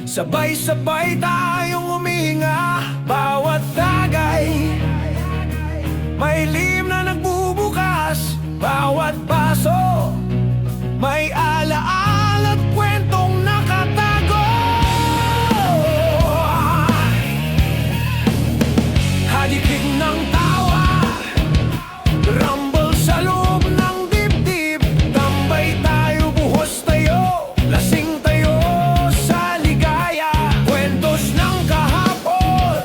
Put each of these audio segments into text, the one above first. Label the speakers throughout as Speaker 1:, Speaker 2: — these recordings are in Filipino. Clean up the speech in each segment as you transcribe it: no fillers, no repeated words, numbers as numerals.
Speaker 1: Sabay-sabay tayong huminga. Bawat tagay may lim na nagbubukas. Bawat paso may alaala at kwentong nakatago. Hadikig ng tawa, rumble sa loob ng dibdib. Tambay tayo, buhos tayo, lasing tayo sa ligaya. Kwentos ng kahapon,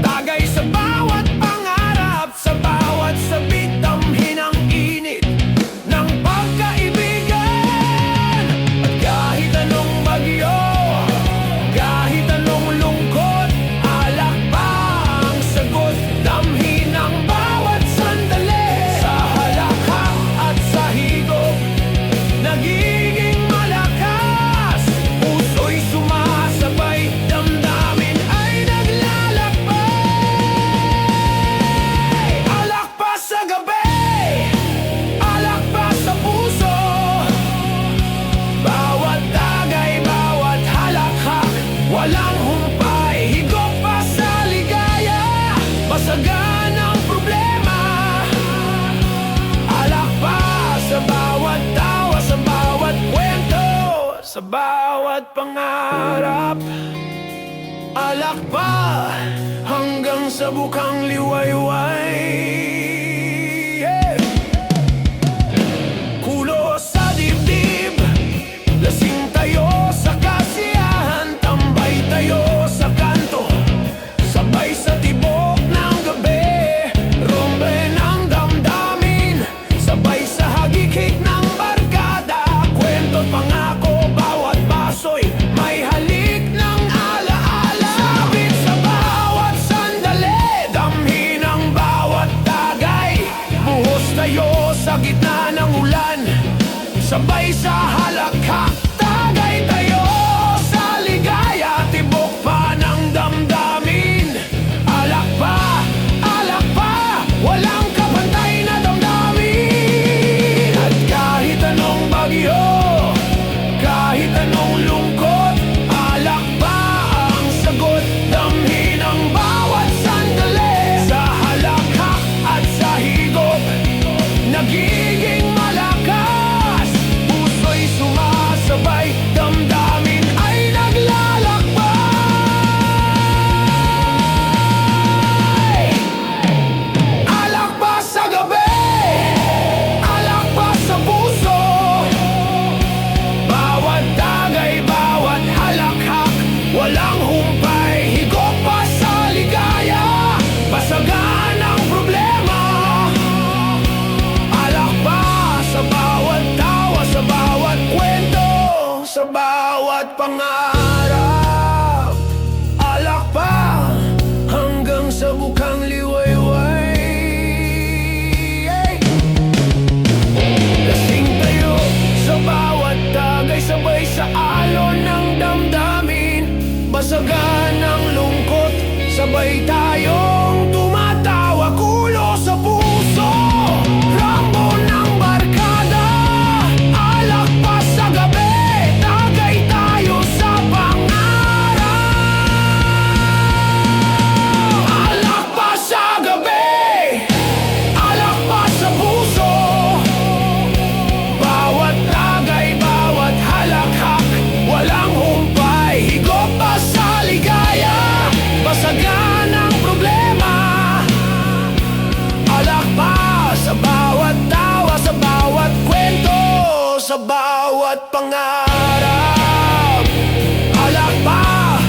Speaker 1: tagay sa bawat pangarap. Sa bawat sabik, damhin ang init ng pagkaibigan. At kahit anong bagyo, kahit anong lungkot, alak pa ang sagot. Damhin ang bawat sandali, sa halakhak at sa higop nagiging malakas. Puso'y sumasabay, damdamin ay naglalakbay. Alak pa sa gabi, alak pa sa puso. Bawat tagay, bawat halakhak, walang humpay. Higop pa sa ligaya, basagan ang problema. Alak pa sa bawat tawa, sa bawat kwento, sa bawat pangarap. Alak pa hanggang sa bukang liwayway. Yeah. Kulo sa dibdib, lasing tayo sa kasiyahan. Tambay tayo sa kanto, sabay sa tibok ng gabi. Rombe ng damdamin, sabay sa hagikik ng barkada. Kwento't pangako, bawat basoy may halik ng alaala. Sabit sa bawat sandali, damhin ang bawat tagay. Buhos tayo sa gitna ng ulan, sabay sa halakhak. Tagay tayo sa ligaya, tibok pa ng damdamin. Alak pa, walang kapantay na damdamin. At kahit anong bagyo, kahit anong lungkot, alak pa ang sagot. Damhin ang bawat sandali, sa halakhak at sa higop nagiging malakas. Puso'y sumasabay, damdamin ay naglalakbay. Alak pa sa gabi, alak pa sa puso. Bawat tagay, bawat halakhak, walang humpay. Higop pa sa ligaya, basagan ang problema. Alak pa sa bawat tawa, sa bawat kwento, sa bawat pangarap. Alak pa hanggang sa bukang liwayway. Lasing tayo sa bawat tagay, sabay sa alon ng damdamin. Basagan ang lungkot, sabay tayong tumatawa. Kulo sa puso, rambo ng barkada. Alak pa sa gabi, tagay tayo sa pangarap. Alak pa sa gabi, alak pa sa puso. Bawat tagay, bawat halakhak, walang humpay. Higop pa sa ligaya, basagan ang problema. Alak pa sa bawat tawa, sa bawat kwento, sa bawat pangarap. Alak pa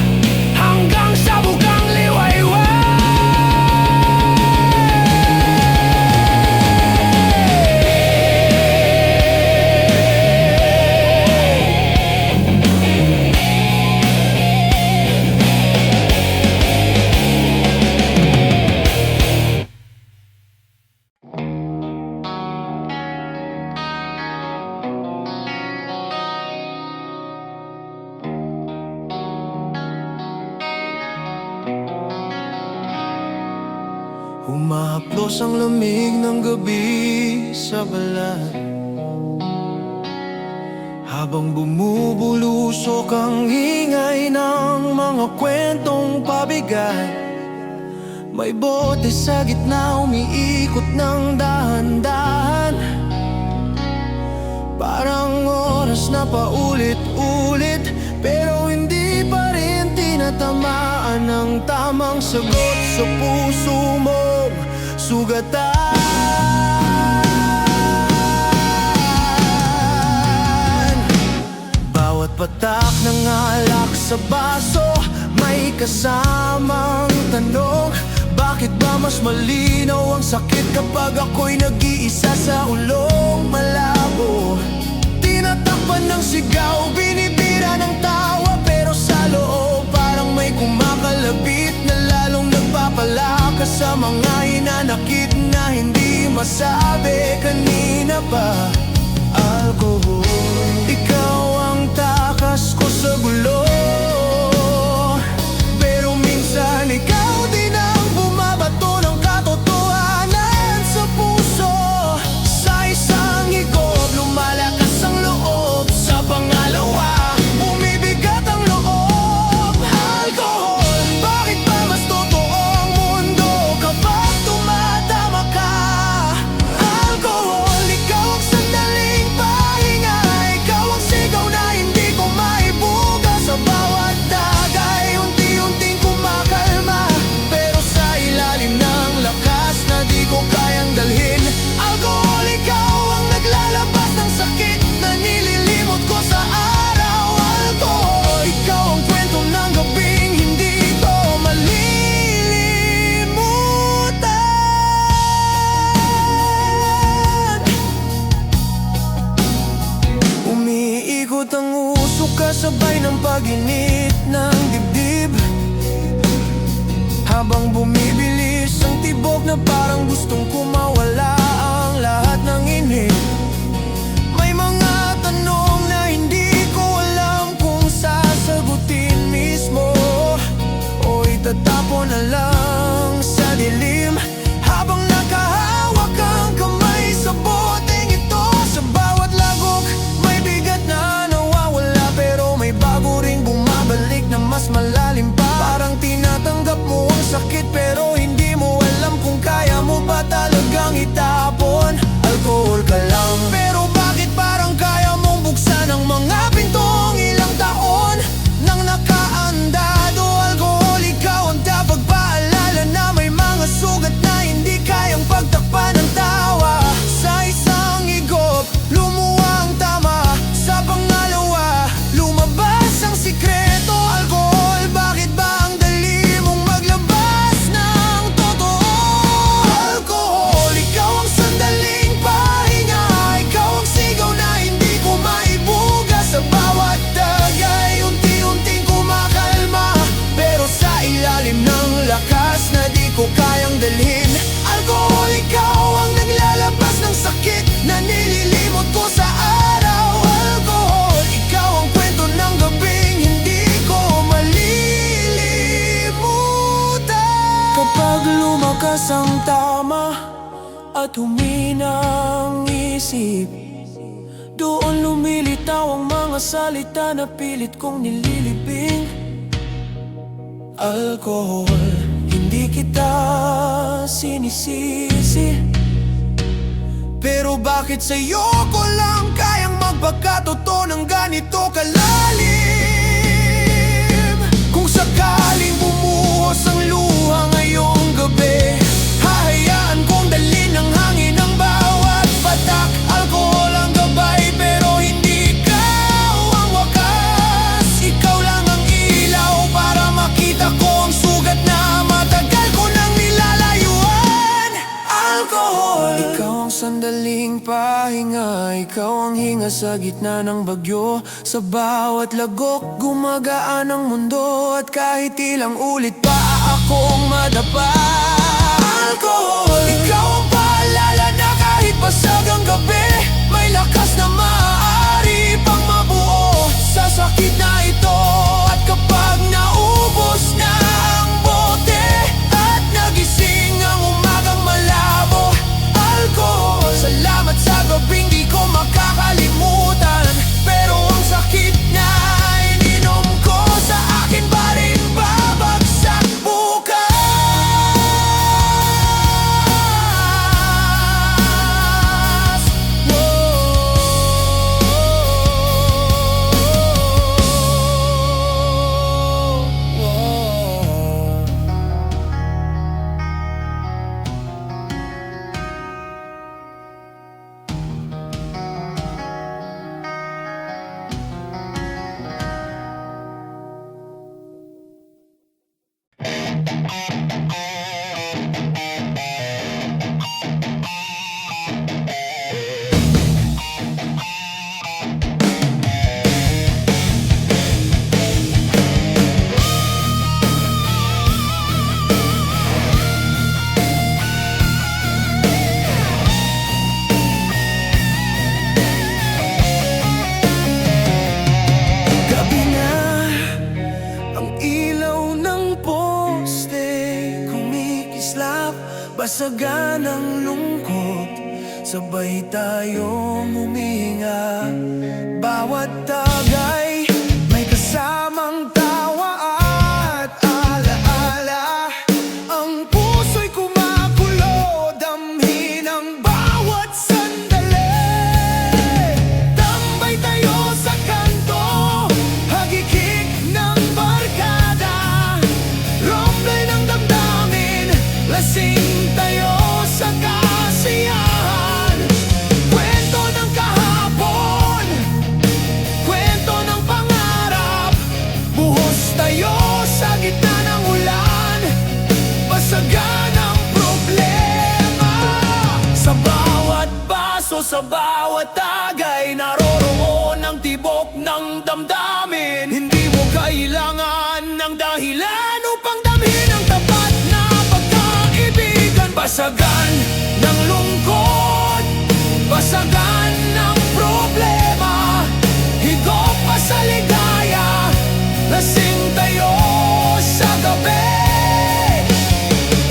Speaker 1: hanggang sa bukang liwayway. Humahaplos ang lamig ng gabi sa balat. Habang bumubulusok ang ingay ng mga kwentong pabigat, may bote sa gitna umiikot ng dahan-dahan. Parang oras na paulit-ulit, pero hindi pa rin tinatamaan ng tamang sagot sa puso mong sugatan. Bawat patak ng alak sa baso may kasamang tanong, bakit ba mas malinaw ang sakit kapag ako'y nag-iisa sa ulong malabo? Tinatakpan ng sigaw, binibira ng tawa, pero sa loob parang may kumakalabit na lalong nagpapalakas sa mga hinanakit na hindi masabi kanina pa. Alcohol, ikaw ang takas ko sa gulo, pero minsan ikaw din ang bumabato ng katotohanan sa puso. Sa isang higop, lumalakas ang loob, sa pangalawa, bumibigat ang loob. Alcohol, bakit ba mas totoo ang mundo kapag tumatama ka? Alcohol, ikaw ang sandaling pahinga, ikaw ang sigaw na hindi ko maibuga. Sa bawat dagay, unti-unting kumakalma, pero sa ilalim ng lakas na di ko kayang dalhin. Alcohol, ikaw ang naglalabas ng sakit na nililimot ko sa araw. Alcohol, ikaw ang kwento ng gabing hindi ko malilimutan. Umiikot ang usok kasabay ng pag-init ng dibdib, habang bumibilis ang tibok na parang gustong kumawala ang lahat ng inip. May mga tanong na hindi ko alam kung sasagutin mismo o itatapon na lang sa dilim, habang nakahawak ang kamay sa boteng ito. Sa bawat lagok may bigat na nawawala, pero may bago ring bumabalik na mas malalim pa. Parang tinatanggap mo ang sakit, pero hindi mo alam kung kaya mo ba talagang itapon. Alcohol ka lang, pero bakit parang kaya mong buksan ang mga pintong ilang taon nang nakaandado? Alcohol, ikaw ang pagpaalala na may mga sugat na hindi kayang pagtakpan ng tawa. Sa isang higop, lumuwang tama, sa pangalawa, lumabas ang sikreto. Alcohol, bakit ba ang dali mong maglabas ng totoo? Alcohol, ikaw ang sandaling pahinga, ikaw ang sigaw na hindi ko maibuga. Sa bawat dagay, unti-unting kumakalma, pero sa ilalim ng lakas na di ko kayang dalhin. Alcohol, ikaw ang naglalabas ng sakit na nililimot ko sa araw. Alcohol, ikaw ang kwento ng gabing hindi ko malilimutan. Kapag lumakas ang tama at humina ang isip, doon lumilitaw ang mga salita na pilit kong nililibing. Alcohol, hindi kita sinisisi, pero bakit sa'yo ko lang kayang magpagkatotoo ng ganito kalalim? Kung sakaling bumuhos ang luha ngayong gabi, hahayaan kong dalhin ng hangin ang bawat patak. Alcohol ang gabay, pero hindi ikaw ang wakas. Ikaw lang ang ilaw para makita ko ang sugat na matagal ko nang nilalayuan. Alcohol, ikaw ang sandaling pahinga, ikaw ang hinga sa gitna ng bagyo. Sa bawat lagok, gumagaan ang mundo, at kahit ilang ulit pa akong madapa. Alcohol, ikaw ang paalala na kahit basag ang gabi, may lakas na maaari pang mabuo sa sakit na ito. At kapag naubos na ang bote at nagising ang umagang malabo, alcohol, salamat sa gabing di ko makakalimutan, pero ang Gabi na, ang ilaw ng poste kumikislap, basagan ang lungkot, sabay tayong huminga. Bawat tagay may kasamang tawa at alaala. Ang puso'y kumakulo, damhin ang bawat sandali. Tambay tayo sa kanto, hagikik ng barkada, rompe ng damdamin, lasing tayo sa kasiyahan. Kwento ng kahapon, kwento ng pangarap, buhos tayo sa gitna ng ulan, basagan ang problema. Sa bawat baso, sa bawat tagay, naroroon ang tibok ng damdamin. Hindi mo kailangan ng dahilan upang damhin ang tapat na pagkaibigan. Basagan ng lungkot, basagan ng problema, higop pa sa ligaya, lasing tayo sa gabi.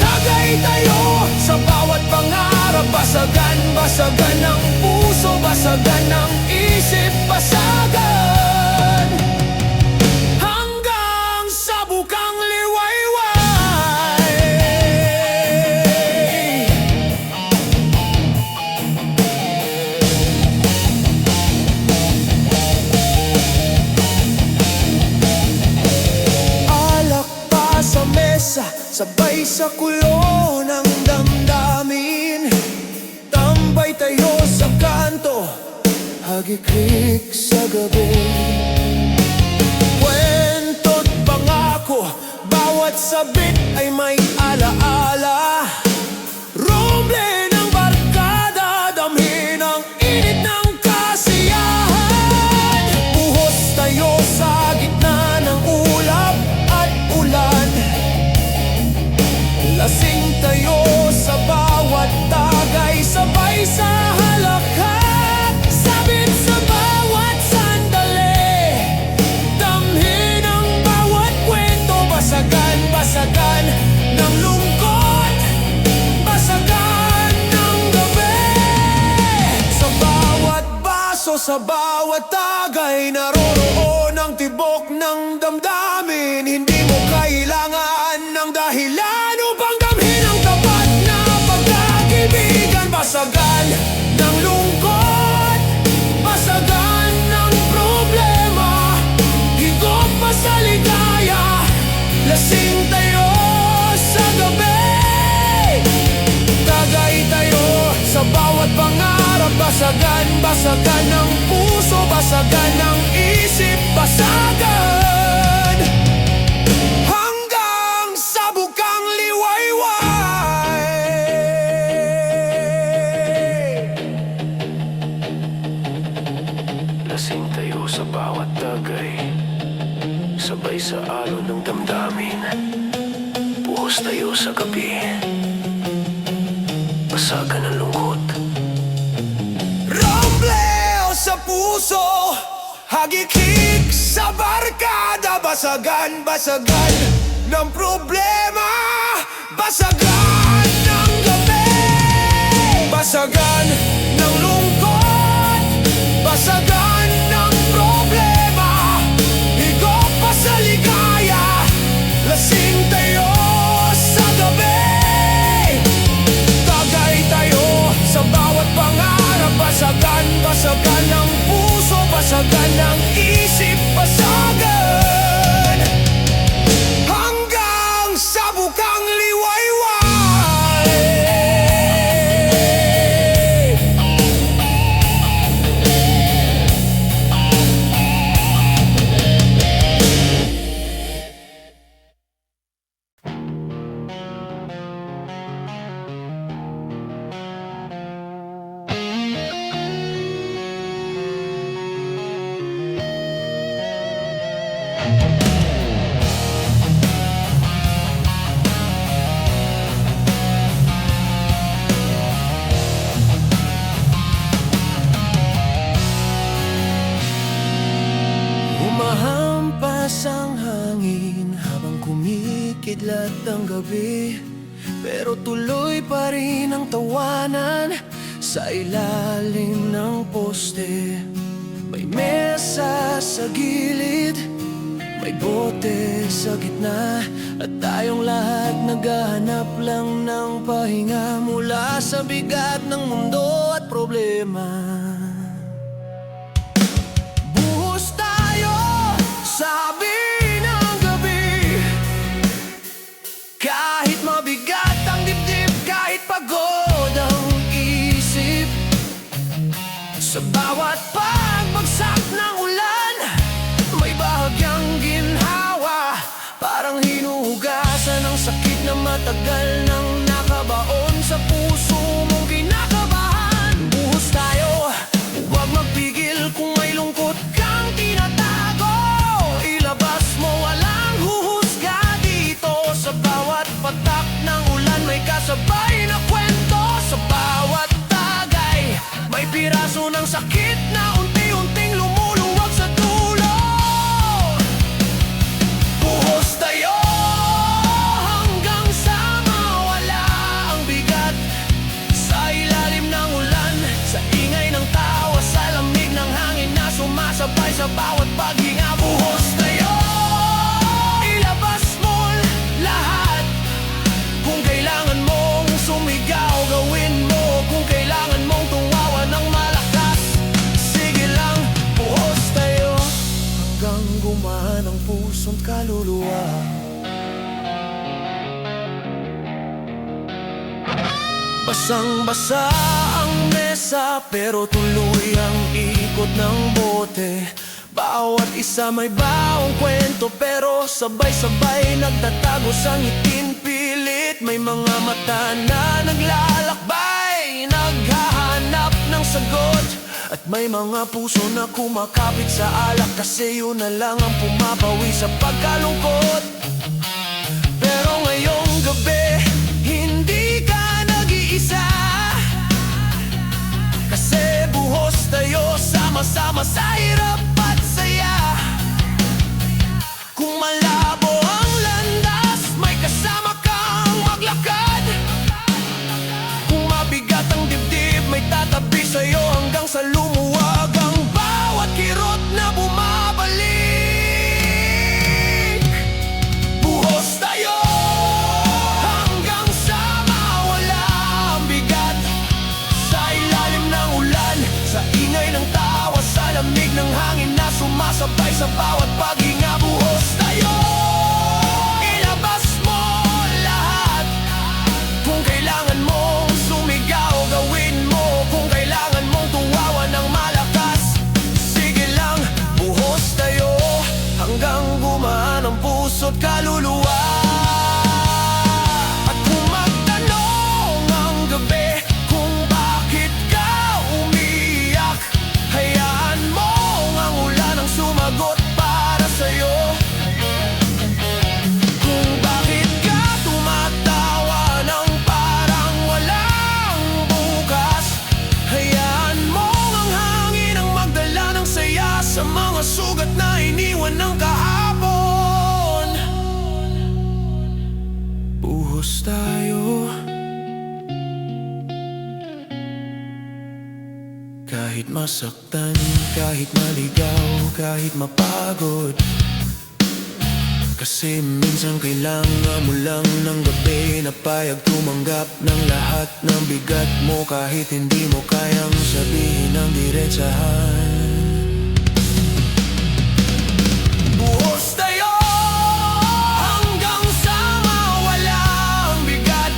Speaker 1: Tagay tayo sa bawat pangarap, basagan, basagan ng puso, basagan ng isip, basagan hanggang sa bukang liwayway. Alak pa sa mesa, sabay sa kulo ng damdamin. Tambay tayo sa kanto, hagikik sa gabi. Kwento't pangako, bawat sabit ay may alaala. Romble ng barkada, damhin ang init ng kasiyahan. Buhos tayo sa gitna ng ulap at ulan, lasing tayo sa bawat tagay, sabay sa halakhak, sabit sa bawat sandali. Damhin ang bawat kwento, basagan, basagan ng lungkot, basagan ng gabi. Sa bawat baso, sa bawat tagay, naroroon ang tibok ng damdamin. Hindi mo kailangan ng dahilan upang damhin ang tapat na pagkakaibigan. Basagan ng lungkot, basagan ng problema, higop pa sa ligaya, lasing tayo sa gabi. Tagay tayo sa bawat pangarap, basagan, basagan ng puso, basagan ng isip, basagan hanggang sa bukang liwayway. Lasing tayo sa bawat tagay, sabay sa alon ng damdamin. Buhos tayo sa gabi, basagan ang lungkot. Rombleo sa puso, hagikik sa barkada, basagan, basagan ng problema, basagan ng gabi, basagan ng lungkot, basagan ng problema, higop pa sa ligaya, lasing tayo sa gabi. Tagay tayo sa bawat pangarap, basagan, basagan ng puso, basagan ng isip, basagan hanggang sa bukang liwayway. Umiidlat ang gabi, pero tuloy pa rin ang tawanan. Sa ilalim ng poste, may mesa sa gilid, may bote sa gitna, at tayong lahat naghahanap lang ng pahinga mula sa bigat ng mundo at problema. Buhos tayo, sabi ng gabi, kahit mabigat ang dibdib, kahit pagod ang isip. Sa bawat pagbagsak ng ulan, may bahagyang ginhawa, parang hinuhugasan ng sakit na matagal nang nakabaon sa puso mong kinakabahan. Buhos tayo, huwag magpigil kung may lungkot kang tinatago. Ilabas mo, walang huhusga dito. Sa bawat patak ng ulan, may kasabay na kwento. Sa bawat tagay, may piraso ng sakit na unti-unting lumuluwag sa dulo. Buhos tayo hanggang sa mawala ang bigat. Sa ilalim ng ulan, sa ingay ng tawa, sa lamig ng hangin na sumasabay sa bawat paghinga. Buhos tayo, ilabas mo lahat. Kung kailangan mong sumigaw, gawin mo. Kung kailangan mong tumawa ng malakas, sige lang, buhos tayo hanggang gumaan ang puso't kaluluwa. Basang-basa ang mesa, pero tuloy ang ikot ng bote. Bawat isa may bawang kwento, pero sabay-sabay nagtatago sa ngiting pilit. May mga mata na naglalakbay, naghahanap ng sagot. At may mga puso na kumakapit sa alak, kasi yun na lang ang pumapawi sa pagkalungkot. Pero ngayong gabi, hindi ka nag-iisa, kasi buhos tayo, sama-sama sa hirap at saya. Kung malabo ang landas, may kasama kang maglakad. Kung mabigat ang dibdib, may tatabi sa'yo hanggang sa lumuwag ang bawat kirot na bumabalik. Buhos tayo hanggang sa mawala ang bigat. Sa ilalim ng ulan, sa ingay ng tawa, sa lamig ng hangin na sumasabay sa bawat paghinga. Buhos tayo, ilabas mo lahat. Kung kailangan mong sumigaw, gawin mo. Kung kailangan mong tuwawa ng malakas, sige lang, buhos tayo hanggang gumaan ang puso't kaluluwa. At kung magtanong ang gabi kung bakit ka umiiyak, hayaan mo ang ulan ang sumagot para sa'yo. Kung bakit ka tumatawa ng parang walang bukas, hayaan mo ang hangin ang magdala ng saya sa mga sugat na iniwan ng kahapon. Buhos tayo, kahit masaktan, kahit maligaw, kahit mapagod. Kasi minsan kailangan mo lang ng gabi na payag tumanggap ng lahat ng bigat mo, kahit hindi mo kayang sabihin ng diretsahan. Buhos tayo hanggang sa mawala ang bigat.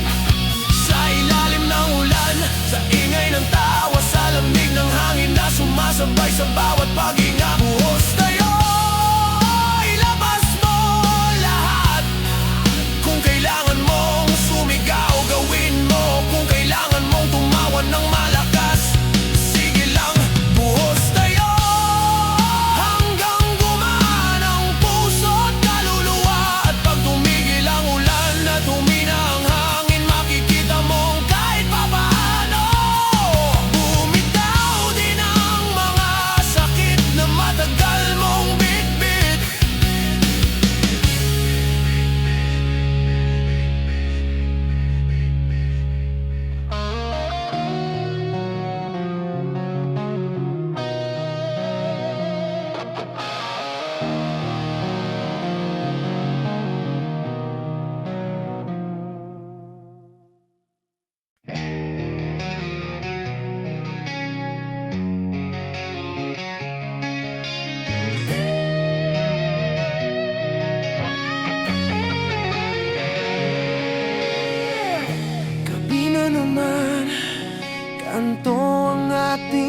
Speaker 1: Sa ilalim ng ulan, sa ingay ng tawa, sa lamig ng hangin na sumasabay sa bawat paghinga. Buhos tayo, ilabas mo lahat. Kung kailangan mong sumigaw, gawin mo. Kung kailangan mong tumawa ng malakas, sige lang, buhos tayo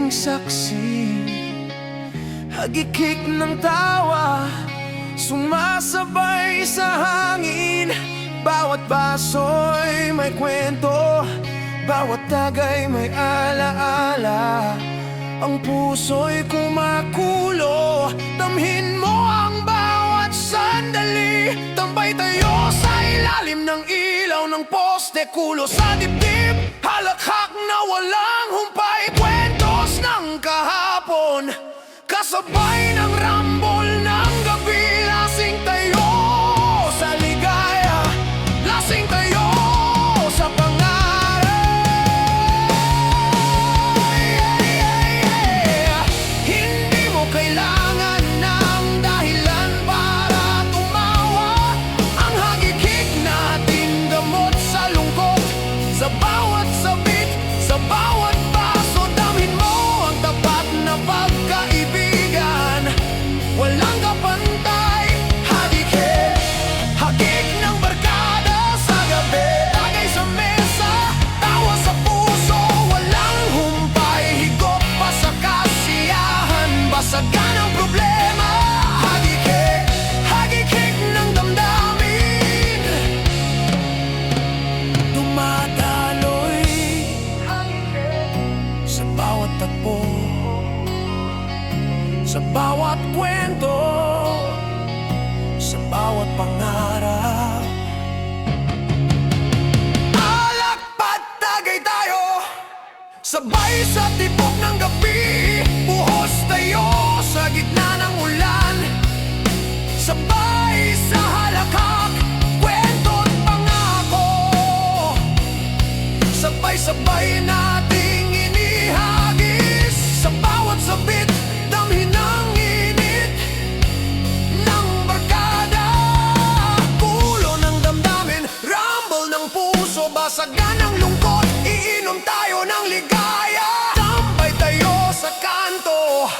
Speaker 1: naging saksi. Hagikik ng tawa, sumasabay sa hangin. Bawat baso'y may kwento, bawat tagay may alaala. Ang puso'y kumakulo, damhin mo ang bawat sandali. Tambay tayo sa ilalim ng ilaw ng poste, kulo sa dibdib, halakhak na walang humpay. Kwentos ng kahapon, kasabay ng rambol ng gabi. Lasing tayo sa ligaya, lasing tayo sa pangarap. Hindi mo kailangan ng dahilan para tumawa. Ang hagikik natin gamot sa lungkot, sa bawat sabit, sa bawat paso. Damhin mo ang tapat na pagkaibigan, walang kapantay. Hagikik, hagik ng barkada sa gabi. Tagay sa mesa, tawa sa puso, walang humpay. Higop pa sa kasiyahan, basagan ang problema. Hagikik, hagikik ng damdamin, dumadaloy sa bawat tagpo, sa bawat kwento, sa bawat pangarap. Alak patagay tayo, sabay sa tibok ng gabi. Buhos tayo sa gitna ng ulan, sabay sa halakhak, kwento't pangako. Sabay-sabay nating inihagis, sa bawat sabit, damhin ang init ng barkada. Kulo ng damdamin, rumble ng puso, basagan ng lungkot, iinom tayo ng ligaya. Tambay tayo sa kanto,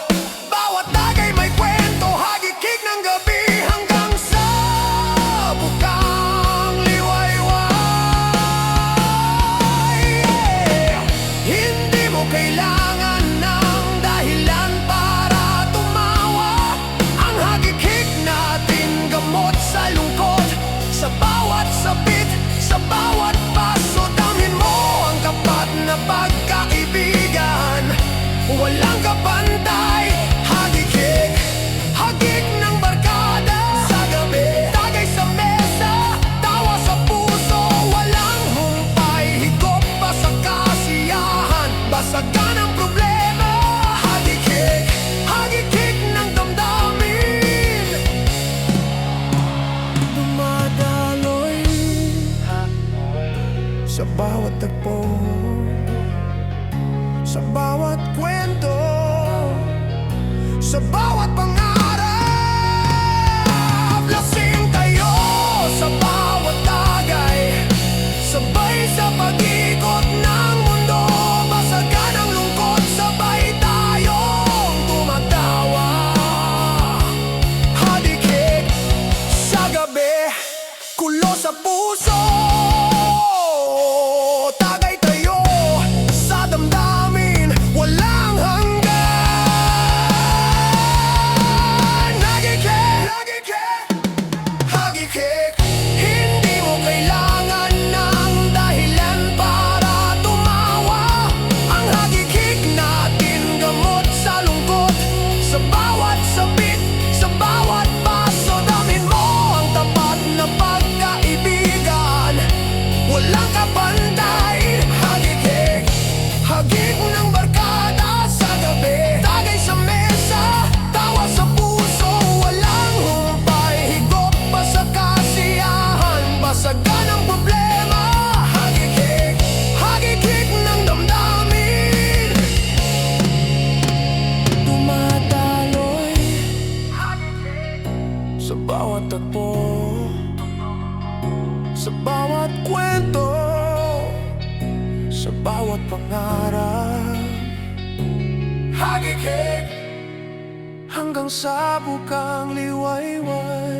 Speaker 1: bawat tagay may kwento. Hagikik ng gabi hanggang sa bukang liwayway. Hindi mo kailangan ng dahilan para tumawa. Ang hagikik natin gamot sa lungkot, sa bawat sabit, sa bawat paso. Damhin mo ang tapat na pagkaibigan, walang kapantay. Hagikik, hagik ng barkada sa gabi. Tagay sa mesa, tawa sa puso, walang humpay. Higop pa sa kasiyahan, basagan ang problema. Hagikik, hagikik ng damdamin, dumadaloy sa bawat tagpo, sa bawat kwento, sa bawat pangarap. Lasing tayo sa bawat tagay, sabay sa pag-ikot ng mundo. Basagan ang lungkot, sabay tayong tumatawa. Hagikik sa gabi, kulo sa puso, tagay tayo sa damdamin, walang hanggan. Hagikik, hagikik, hagikik. Hindi mo kailangan ng dahilan para tumawa. Ang hagikik natin gamot sa lungkot, sa bawat sabit, sa bawat paso. Damhin mo ang tapat na pagkaibigan, walang kapantay. Hagikik, hagik ng barkada sa gabi. Tagay sa mesa, tawa sa puso, walang humpay. Higop pa sa kasiyahan, basagan ang problema. Hagikik, hagikik ng damdamin, dumadaloy sa bawat tagpo, sa bawat kwento, sa bawat pangarap. Hagikik hanggang sa bukang liwayway.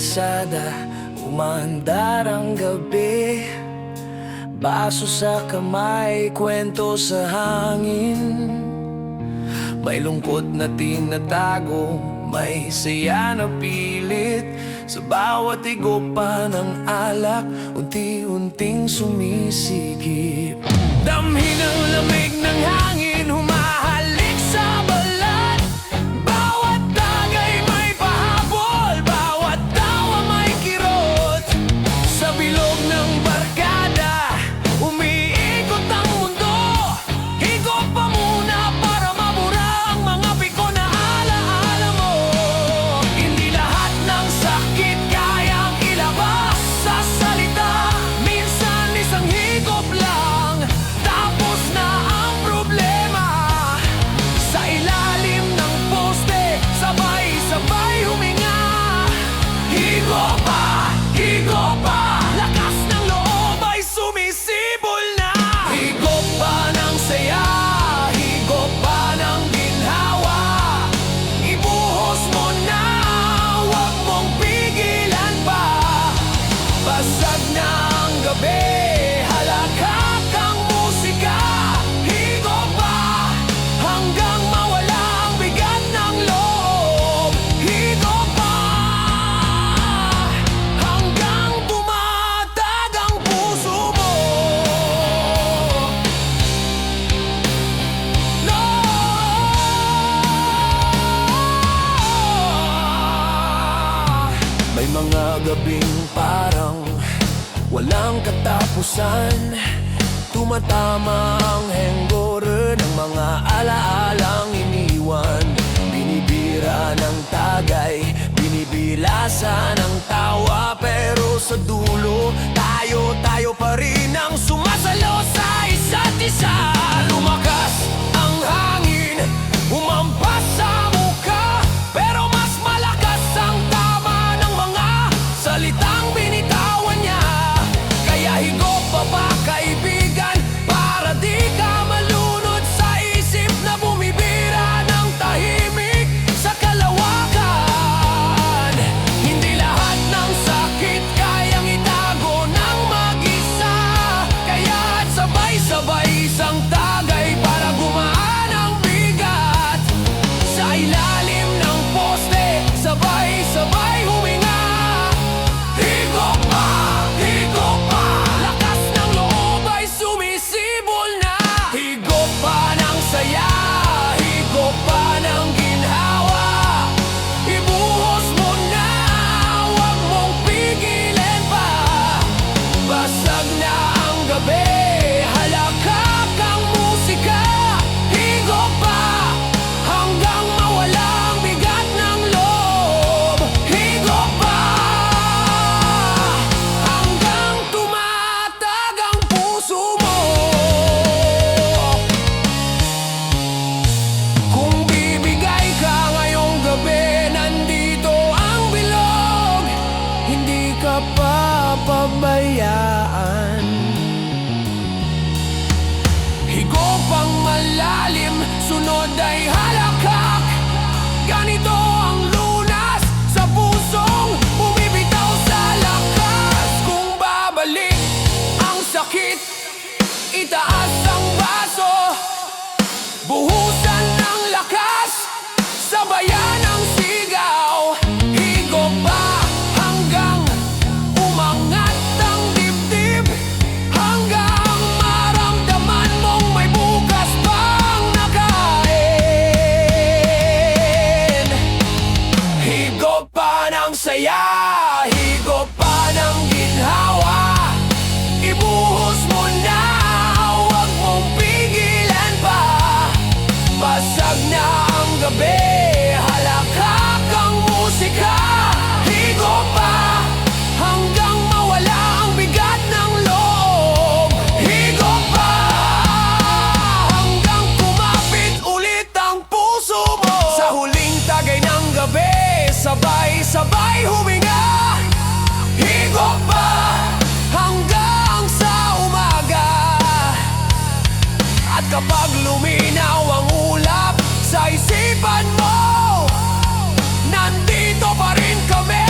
Speaker 1: kalsada, umaandar ang gabi. Baso sa kamay, kwento sa hangin. May lungkot na tinatago, may saya na pilit. Sa bawat igopa ng alak, unti-unting sumisigip. Damhin ang lamig ng hangin, humahalik sa balat. Bawat tagay may pahabol, bawat tawa may kirot. Sa bilog ng barkada, umiikot ang mundo. Higop pa muna para mabura ang mga piko na alaala mo. Hindi lahat ng sakit kayang ilabas sa salita. Minsan isang higop lang, tapos na ang problema. Sa ilalim ng poste, sabay-sabay huminga. Higop pa, lakas ng loob ay sumisibol na. Higop pa ng saya, higop pa ng ginhawa. Ibuhos mo na, huwag mong pigilan pa. Basag na ang gabi, halakak ang musika. Higop pa, hanggang mawala ang bigat ng loob. Higop pa, hanggang bumatag ang puso mo. No! May mga gabing parang walang katapusan. Tumatama ang hangover ng mga alaalang iniwan. Binibira ng tagay, binibilasa ng tawa. Pero sa dulo, tayo pa rin ang sumasalo sa isa't isa. Lumakas ang hangin, umampas sa muka. Pero mas malakas ang tama ng mga salitang binitawan niya. Kaya higop pa ba, kaibigan, para di ka malunod sa isip na bumibira ng tahimik sa kalawakan. Hindi lahat ng sakit kayang itago ng mag-isa. Kaya't sabay-sabay isang tagay para gumaan ang bigat. Sa ilalim ng poste, sabay-sabay huminga. Higop pa, lakas ng loob ay sumisibol na. Higop pa ng saya, higop pa ng ginhawa. Ibuhos mo na, huwag mong pigilan pa. Basag na ang gabi, halakak ang musika. Higop pa, hanggang mawala ang bigat ng loob. Higop pa, hanggang tumatag ang puso mo. Kung bibigay ka ngayong gabi, nandito ang bilog. Hindi ka papabayaan. Higop ang malalim, sunod ay halakak. Ganito ang lunas sa pusong bumibitaw sa lakas. Kung babalik ang sakit, itaas ang baso. Buhusan ng lakas, sabayan ang sigaw. Higop pa, hanggang umangat ang dibdib. Hanggang maramdaman mong may bukas pang nakain. Higop pa ng saya, higop pa ng ginhawa. Ibuhos mo na, huwag mong pigilan pa. Basag na ang gabi, halakak ang musika. Higop pa, hanggang mawala ang bigat ng loob. Higop pa, hanggang kumapit ulit ang puso mo. Sa huling tagay ng gabi, sabay-sabay huminga. Higop pa, hanggang sa umaga. At kapag luminaw ang ulap sa isipan mo, nandito pa rin kami.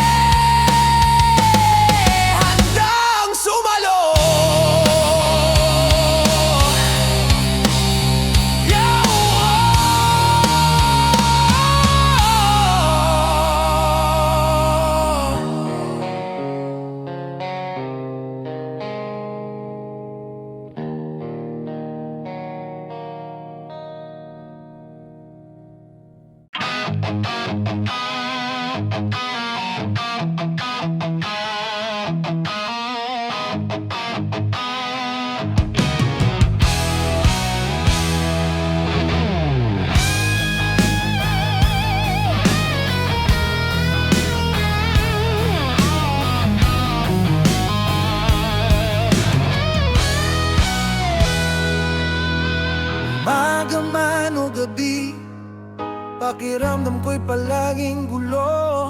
Speaker 1: Umaga man o gabi, pakiramdam ko'y palaging gulo.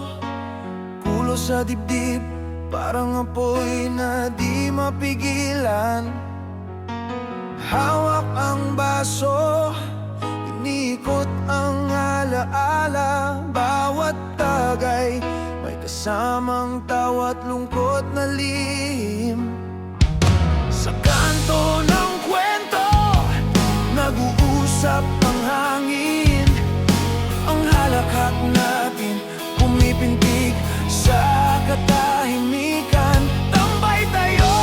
Speaker 1: Kulo sa dibdib, parang apoy na di mapigilan. Hawak ang baso, iniikot ang alaala. Bawat tagay, may kasamang tawa't lungkot na lihim. Sa kanto ng kwento, nag-uusap ang hangin. Ang halakhak natin pumipintig sa katahimikan. Tambay tayo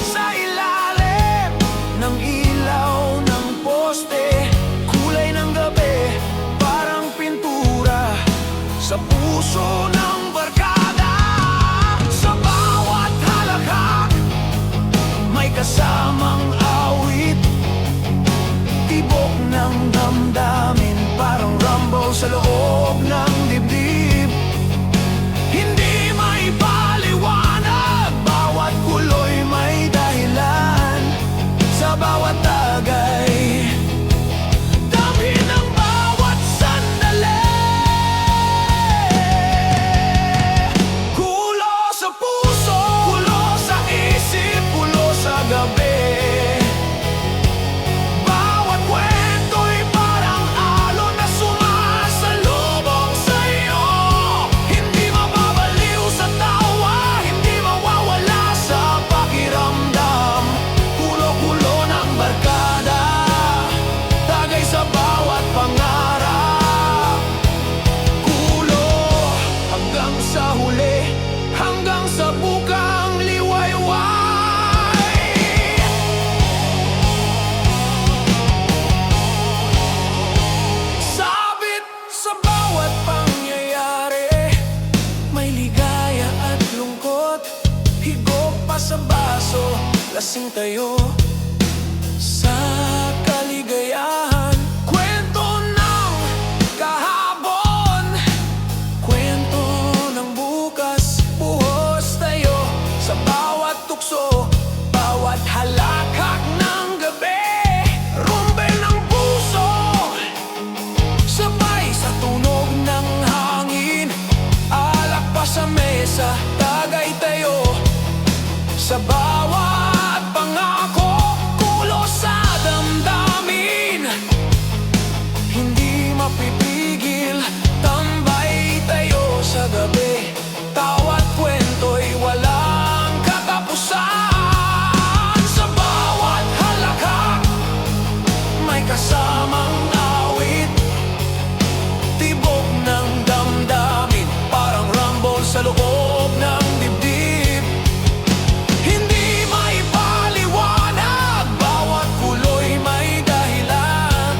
Speaker 1: sa ilalim ng ilaw ng poste. Kulay ng gabi, parang pintura sa puso ng barkada. Sa bawat halakhak, may kasamang awit. Tibok ng damdamin, parang rumble sa loob ng dibdib. Hindi may paliwanag, bawat kuloy may dahilan. Sa bawat tagay, damhin ang bawat sandali. Kulo sa puso, kulo sa isip, kulo sa gabi. Hanggang sa bukang liwayway. Sabit sa bawat pangyayari, may ligaya at lungkot. Higop pa sa baso, lasing tayo sa kaligayahan. Kwento ng kahapon, kwento ng bukas. Buhos tayo sa bawat tukso, bawat halakhak ng gabi. Rumbe ng puso, sabay sa tunog ng hangin. Alak pa sa mesa, tagay tayo sa bawat pangako. Kulo sa damdamin, hindi mapipigil. Tambay tayo sa gabi, tawat kwento'y walang katapusan. Sa bawat halakhak, may kasamang awit. Tibok ng damdamin, parang rumble sa loob ng dibdib. Hindi may paliwanag, bawat kuloy may dahilan.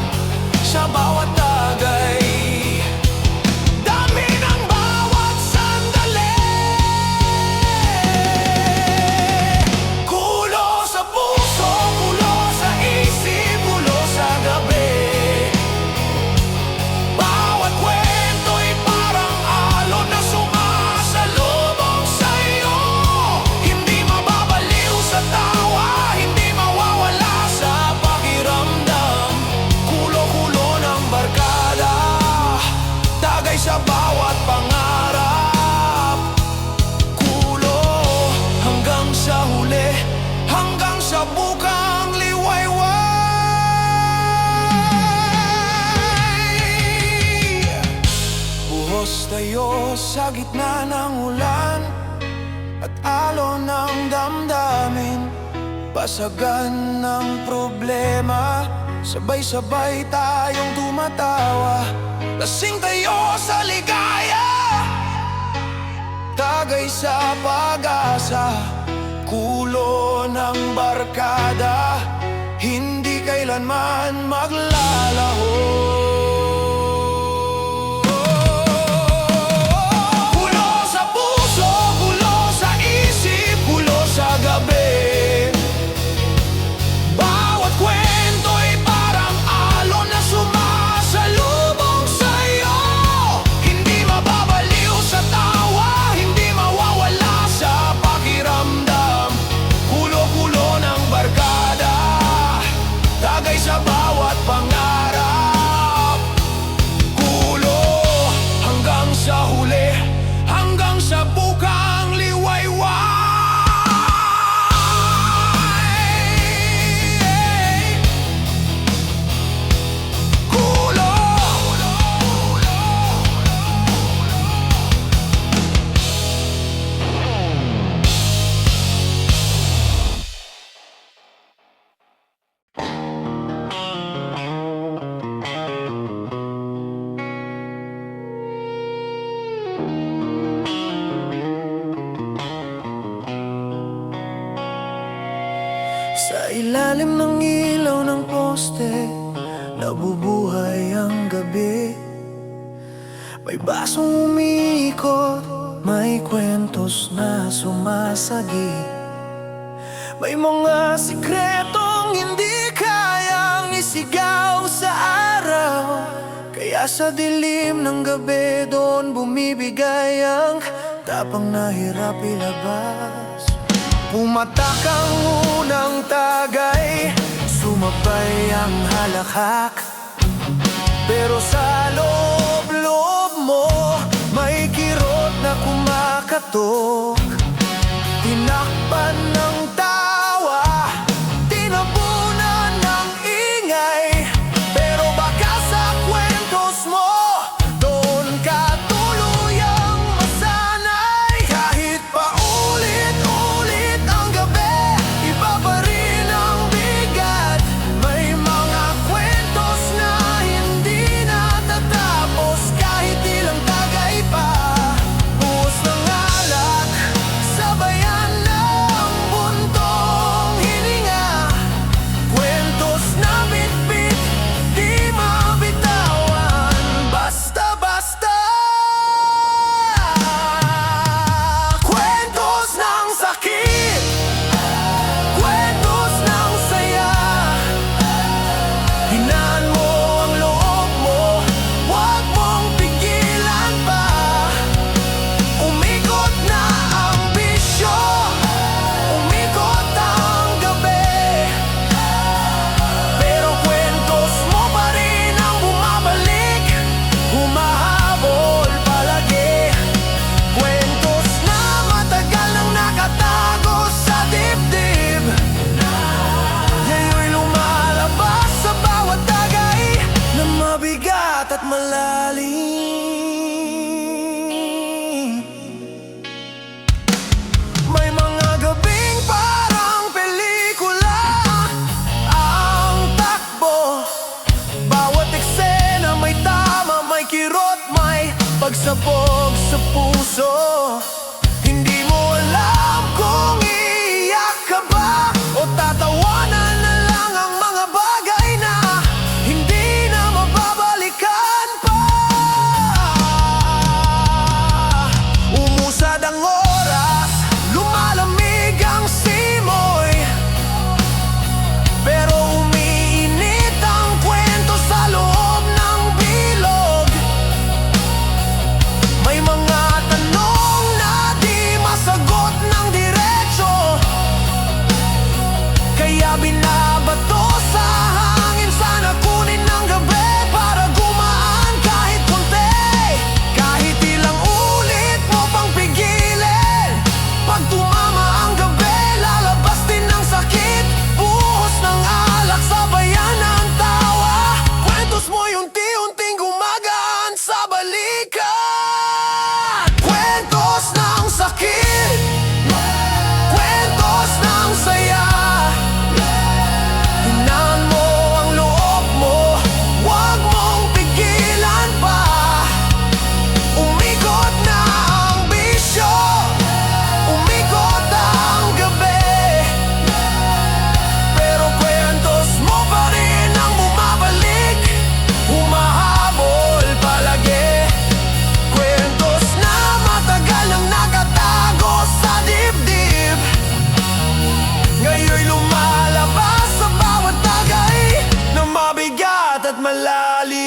Speaker 1: Sa bawat tagay, dami ng bawat sandali. Kulo sa puso, kulo sa isip, kulo sa gabi. Bawat kwento'y parang alon na sumasalubong sa'yo. Hindi mababaliw sa tawa, hindi mawawala sa pakiramdam. Kulo-kulo ng barkada, tagay sa bawat pangarap. Kulo hanggang sa huli, hanggang sa bukang liwayway. Buhos tayo sa gitna ng ulan at alon ng damdamin. Pasagan ng problema, sabay-sabay tayong tumatawa. Lasing tayo sa ligaya, tagay sa pag-asa. Kulo ng barkada, hindi kailanman maglalaho. ilalim ng ilaw ng poste, nabubuhay ang gabi. May basong umiikot, may kwentos na sumasagi. May mga sikretong hindi kayang isigaw sa araw, kaya sa dilim ng gabi doon bumibigay ang tapang na hirap ilabas. Pumatak ang unang tagay, sumabay ang halakhak, pero sa loob-loob mo may kirot na kumakatok. Tinakpan ng tawa, tinabunan ng ingay, pero baka sa kwentos mo doon ka tuluyang masanay. Kahit pa ulit-ulit ang gabi, iba pa rin ang bigat. May mga kwentos na hindi natatapos kahit ilang tagay pa. Buhos ng alak, sabayan ng buntong hininga. Kwentos na bitbit, di mabitawan basta-basta. Kwentos ng sakit, kwentos ng saya. Hinaan mo ang loob mo, huwag mong pigilan pa. Umikot na ang bisyo, umikot ang gabi, pero kwentos mo pa rin ang bumabalik, humahabol palagi. Kwentos na matagal nang nakatago sa dibdib, ngayon lumalabas sa bawat tagay na mabigat at malalim. May mga gabing parang pelikula ang takbo. Bawat eksena may tama, may kirot, may pagsabog sa puso. Hindi mo alam kung iiyak ka ba o tatawanan na lang ang mga bagay na hindi na mababalikan pa. Umusad ang oras, lumalamig ang simoy, pero umiinit ang kwento sa loob ng bilog. May mga tanong na di masagot ng diretso, kaya binabato sa hangin. Sana kunin ng gabi para gumaan kahit konti. Kahit ilang ulit mo pang pigilin, pag tumama ang gabi, lalabas din ng sakit. Buhos ng alak, sabayan ng tawa. Kwentos mo'y unti-unting gumagaan sa balikat. Kwentos ng sakit, kwentos ng saya. Hinaan mo ang loob mo, huwag mong pigilan pa. Umikot na ang bisyo, umikot ang gabi, pero kwentos mo pa rin ang bumabalik, humahabol palagi. Kwentos na matagal nang nakatago sa dibdib, ngayon lumalabas sa bawat tagay na mabigat at malalim.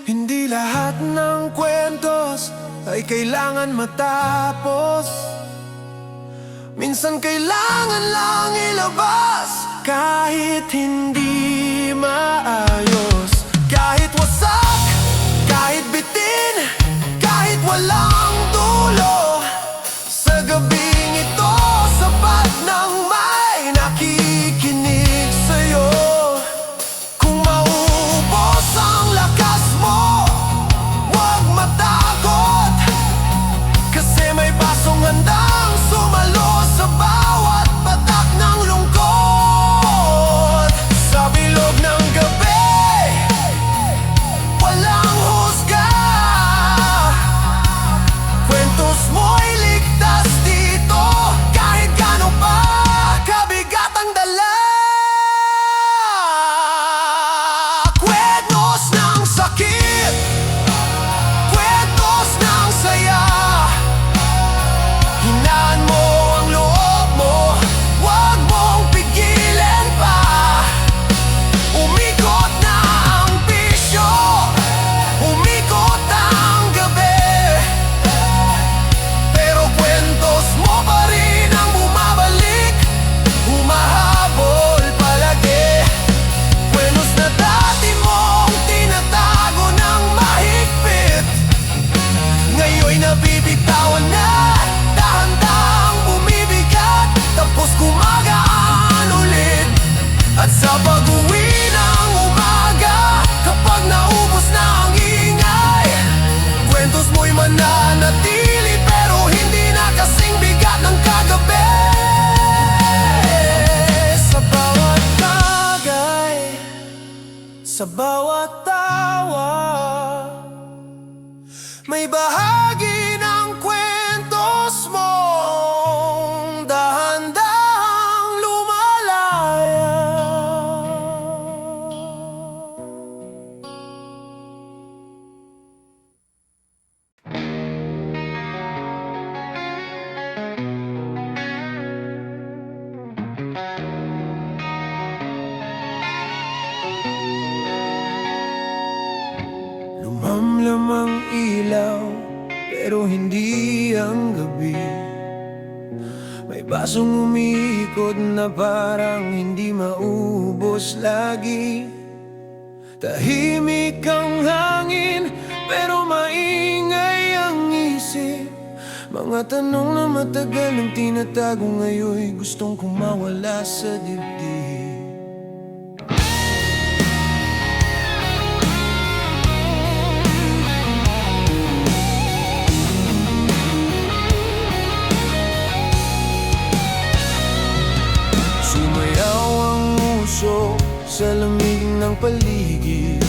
Speaker 1: Hindi lahat ng kwentos ay kailangan matapos. Minsan kailangan lang ilabas kahit hindi maayos. Kahit wasak, kahit bitin, kahit walang dulo. Sa gabing ito, sapat nang may nakikinig sa'yo. Kung maubos ang lakas mo, huwag matakot, kasi may basong handang sumalo sa bawat patak ng lungkot. Sa bilog ng gabi, Sa bawat tawa may bahagi ng kwentos mong dahan-dahang lumalaya. Lumamlam ang ilaw, pero hindi ang gabi. May basong umiikot na parang hindi maubos lagi. Tahimik ang hangin, pero maingay ang isip. Mga tanong na matagal nang tinatago ngayon'y gustong kumawala sa dibdib. Sumayaw ang uso sa lamig ng paligid,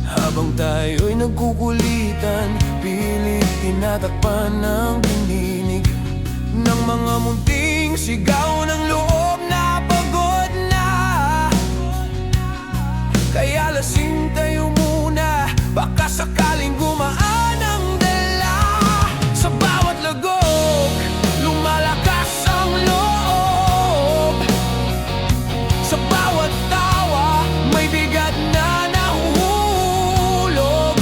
Speaker 1: habang tayo'y nagkukulitan, pilit tinatakpan ng pininig ng mga munting sigaw ng loob na pagod na. Kaya lasing tayo muna, baka sakaling gumaan ang dala. Sa bawat lagok, lumalakas ang loob. Sa bawat tawa, may bigat na nahuhulog.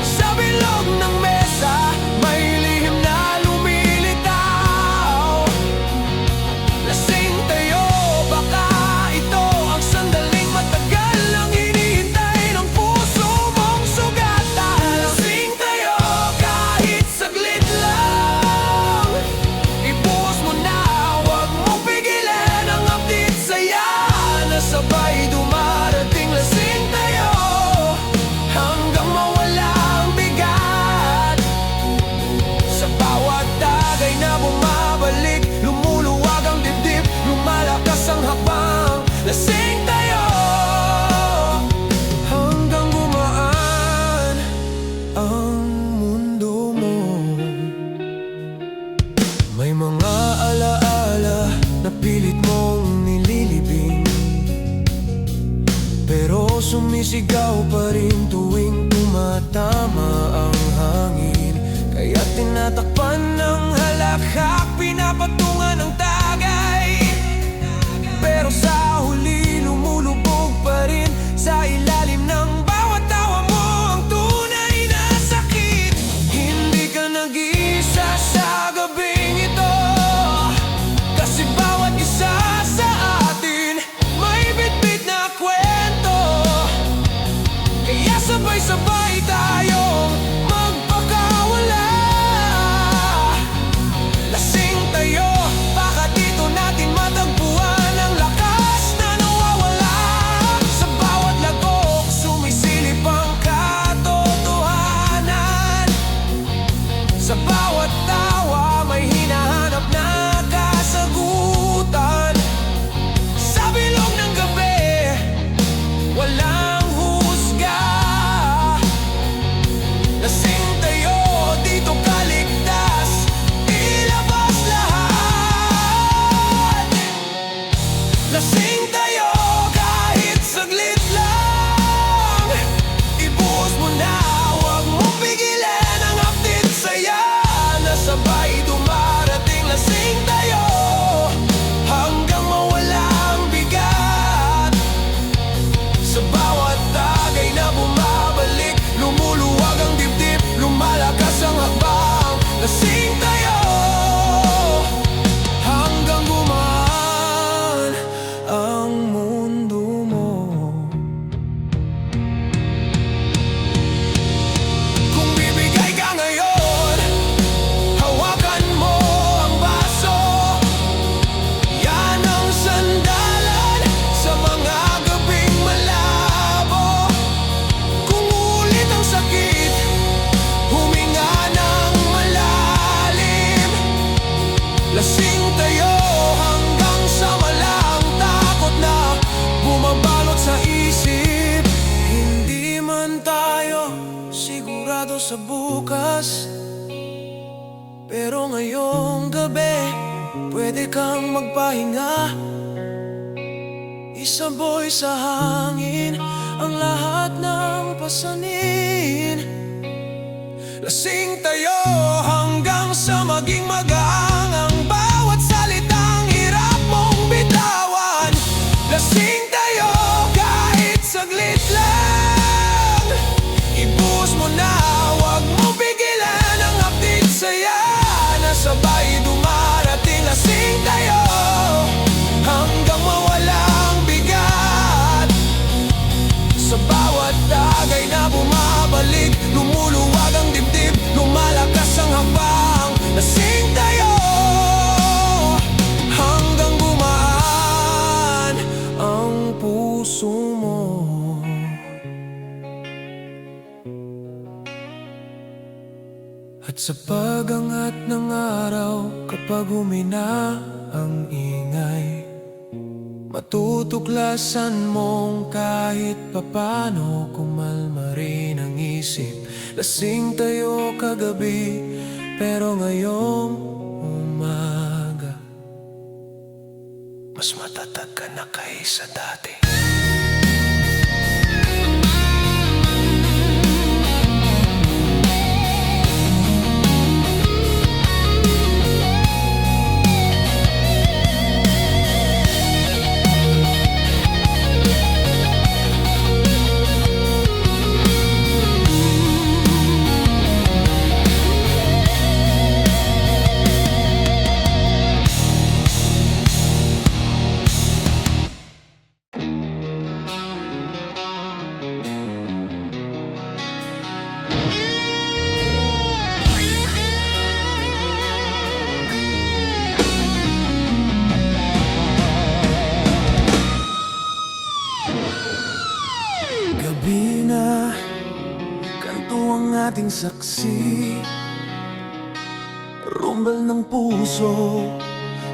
Speaker 1: Sa bilog ng mesa, may lihim na lumilitaw. Lasing tayo, baka ito ang sandaling matagal ang hinihintay ng puso mong sugatan. Lasing tayo kahit saglit lang, ibuhos mo na, huwag mong pigilan ang update saya na sabay dumarating. Lasing tayo hanggang mawala ang bigat. Sa bawat tagay na bumabalik, lumuluwag ang dibdib, lumalakas ang hakbang. Lasing tayo hanggang gumaan ang mundo mo. May mga alaala na pilit mong nililibing, pero sumisigaw pa rin tuwing tumatama ang hangin. Kaya tinatakpan ng halakhak, pinapatungan ng tagay, pero sa huli lumulubog pa rin sa ilalim ng bawat tawa mo ang tunay na sakit. Hindi ka nag-iisa sa gabing ito, kasi bawat isa sa atin may bitbit na kwento. Kaya sabay-sabay tayong magpakawala. Lasing tayo, baka dito natin matagpuan ang lakas na nawawala. Sa bawat lagok, sumisilip ang katotohanan. Sa bawat tawa, may hinahanap na kasagutan. Sa bilog ng gabi, walang husga. Lasing tayo, dito ka ligtas, ilabas lahat. Lasing tayo kahit saglit lang, ibuhos mo na, huwag mong pigilan ang update saya na sabay dumarating. Lasing tayo hanggang mawala ang bigat. Sa bawat tagay na bumabalik, lumuluwag ang dibdib, lumalakas ang hakbang. Lasing tayo hanggang gumaan ang sa bukas. Pero ngayong gabi, pwede kang magpahinga. Isaboy sa hangin ang lahat ng pasanin. Lasing tayo hanggang sa maging magaang ang bawat salitang hirap mong bitawan. Lasing tayo kahit saglit lang. Ibuhos mo na, wag mo pigilan ang hapdit saya na sabay dumarating. Lasing tayo hanggang mawalang bigat. Sa bawat dagay na bumabalik, lumuluwag ang dibdib, lumalakas ang hakbang. Lasing tayo hanggang gumaan ang puso mo. At sa pag-angat ng araw, kapag humina ang ingay, matutuklasan mong kahit papano kumalma rin ang isip. Lasing tayo kagabi, pero ngayong umaga mas matatag ka na kaysa dati. Gabi na, kanto ang ating saksi. Rumbal ng puso,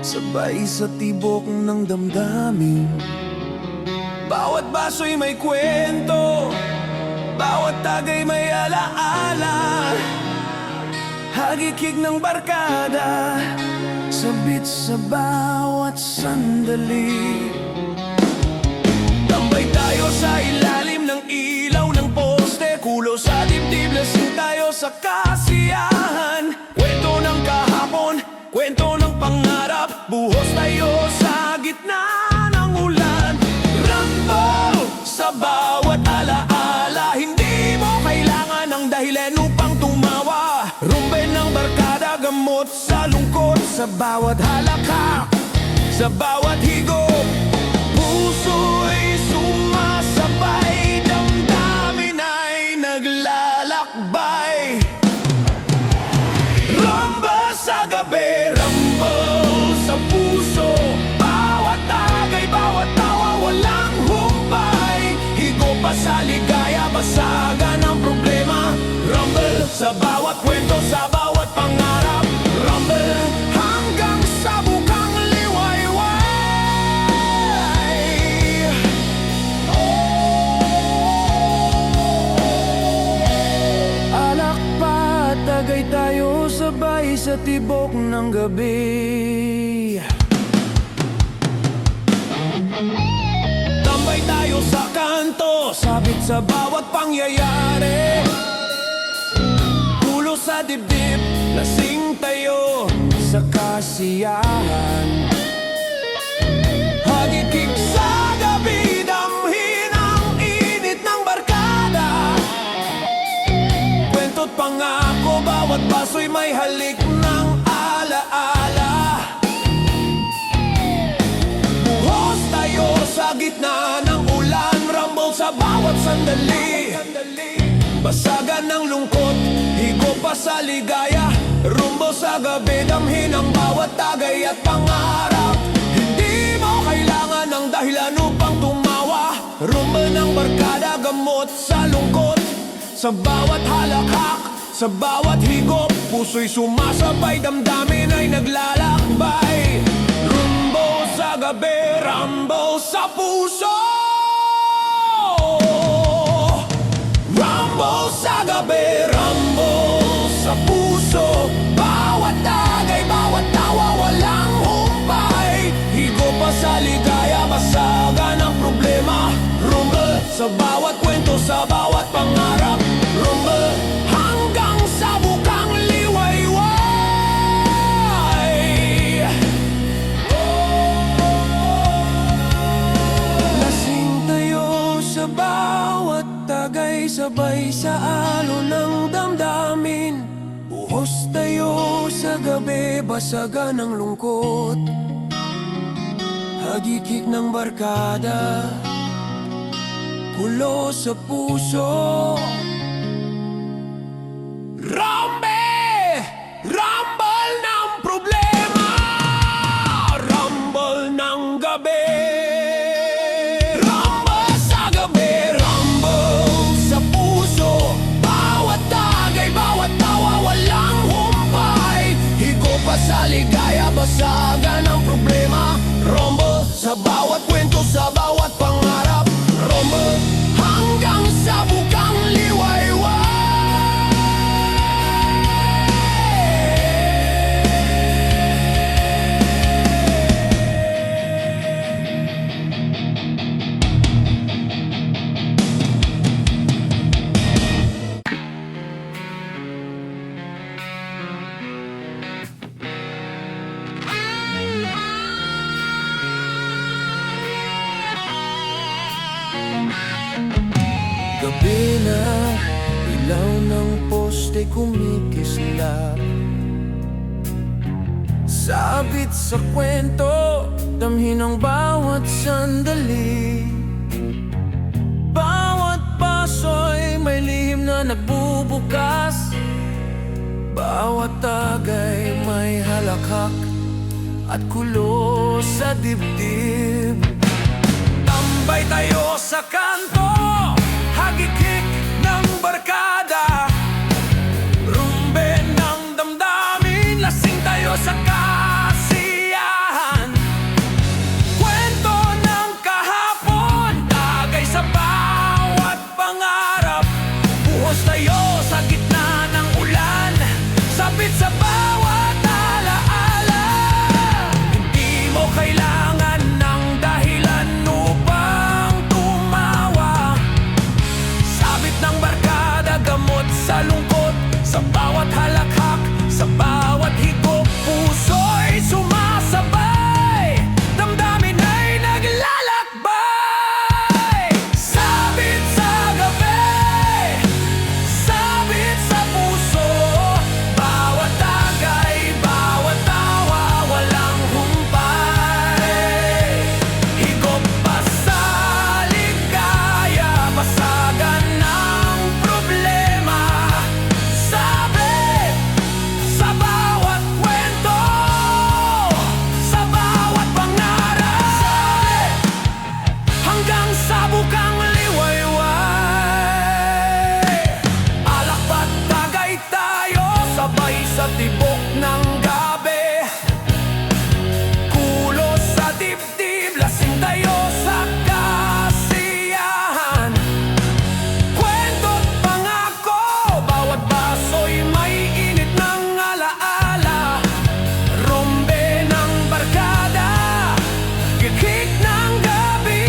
Speaker 1: sabay sa tibok ng damdamin. Bawat baso'y may kwento, bawat tagay may alaala. Hagikig ng barkada, sabit sa bawat sandali. Tambay tayo sa ilalim ng ilaw ng poste, kulo sa dibdib, lasing tayo sa kasiyahan. Kwento ng kahapon, kwento ng pangarap, buhos tayo sa gitna ng ulan. Rambo sa bawat alaala, hindi mo kailangan ng dahilan upang tumawa. Rumbe ng barkada, gamot sa lungkot, sa bawat halakak, sa bawat higop. Puso'y sumasabay, damdamin ay naglalakbay. Rumba sa gabi, rumble sa puso, bawat tagay, bawat tawa, walang humpay. Higop pa sa ligaya, basagan ang problema. Rumble sa bawat kwento, sa bawat pangarap. Rumble hanggang sa bukang tagay tayo sabay sa tibok ng gabi. Tambay tayo sa kanto, sabit sa bawat pangyayari. Kulo sa dibdib, lasing tayo sa kasiyahan. Hagikik sa gabi, damhin ang init ng barkada. Kwento't pangako, bawat baso'y may halik ng alaala. Buhos tayo sa gitna ng ulan, rumble sa bawat sandali. Basagan ng lungkot, higop pa sa ligaya. Rumble sa gabi, damhin ang bawat tagay at pangarap. Hindi mo kailangan ng dahilan upang tumawa. Rumble ng barkada, gamot sa lungkot, sa bawat halakhak, sa bawat higop. Puso'y sumasabay, damdamin ay naglalakbay. Rumble sa gabi, rumble sa puso. Rumble sa gabi, rumble Sa bawat kwento, sa bawat pangarap, rumble hanggang sa bukang liwayway. Lasing tayo sa bawat tagay, sabay sa alon ng damdamin. Buhos tayo sa gabi, basagan ng lungkot, hagikik ng barkada, kulo sa puso. Rumble ng problema, rumble ng gabi. Rumble sa gabi, rumble sa puso. Bawat tagay, bawat tawa, walang humpay. Higop pa sa ligaya, basagan ng problema. Rumble sa bawat kwento, sa bawat pangarap. Rumble hanggang sa bukang liwayway. Gabi na, ilaw ng poste kumikislap. Sabit sa kwento, damhin ang bawat sandali. Bawat paso'y may lihim na nagbubukas. Bawat tagay may halakhak at kulo sa dibdib. Tambay tayo sa kanto, hagikik ng barkada, rumbe ng damdamin. Lasing tayo sa kasiyahan, kwento ng kahapon, tagay sa bawat pangarap. Buhos tayo sa gitna ng ulan, sabit sa bawat alaala. Hindi mo kailangan ng dahilan upang tumawa. Sabit ng barkada, gamot sa lungkot, sa bawat halakhak, sa bawat higop. Puso'y sumasabay, damdamin ay naglalakbay. Sabit sa gabi, sabit sa puso. Bawat tagay, bawat tawa, walang humpay. Higop pa sa ligaya, basagan ng problema. Sabit sa bawat kwento, sa bawat pangarap, hanggang sa bukang liwayway. Alak ba't tagay tayo, sabay sa tibok ng gabi. Kulo sa dibdib, lasing tayo sa kasiyahan. Kwento't pangako, bawat baso'y may init ng alaala. Rumbe ng barkada, gikik ng gabi.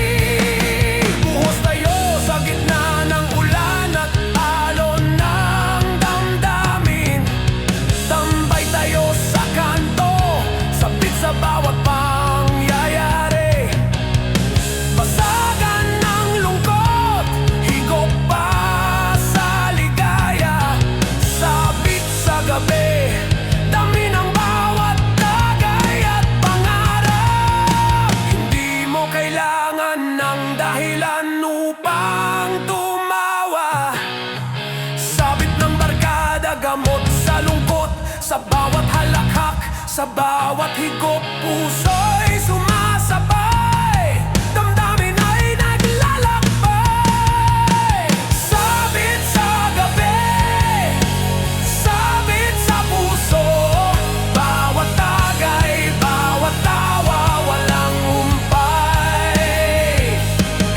Speaker 1: Buhos tayo sa gitna ng ulan at alon ng damdamin. Tambay tayo sa kanto, sabit sa bawat pangyayari. Basagan ng lungkot, higop pa sa ligaya. Sabit sa gabi, dami ng bawat tagay at pangarap. Hindi mo kailangan ng dahilan upang tumawa. Sabit ng barkada, gamot sa lungkot, sa bawat halakhak, sa bawat higop. Puso'y sumasabay, damdamin ay naglalakbay. Sabit sa gabi, sabit sa puso. Bawat tagay, bawat tawa, walang humpay.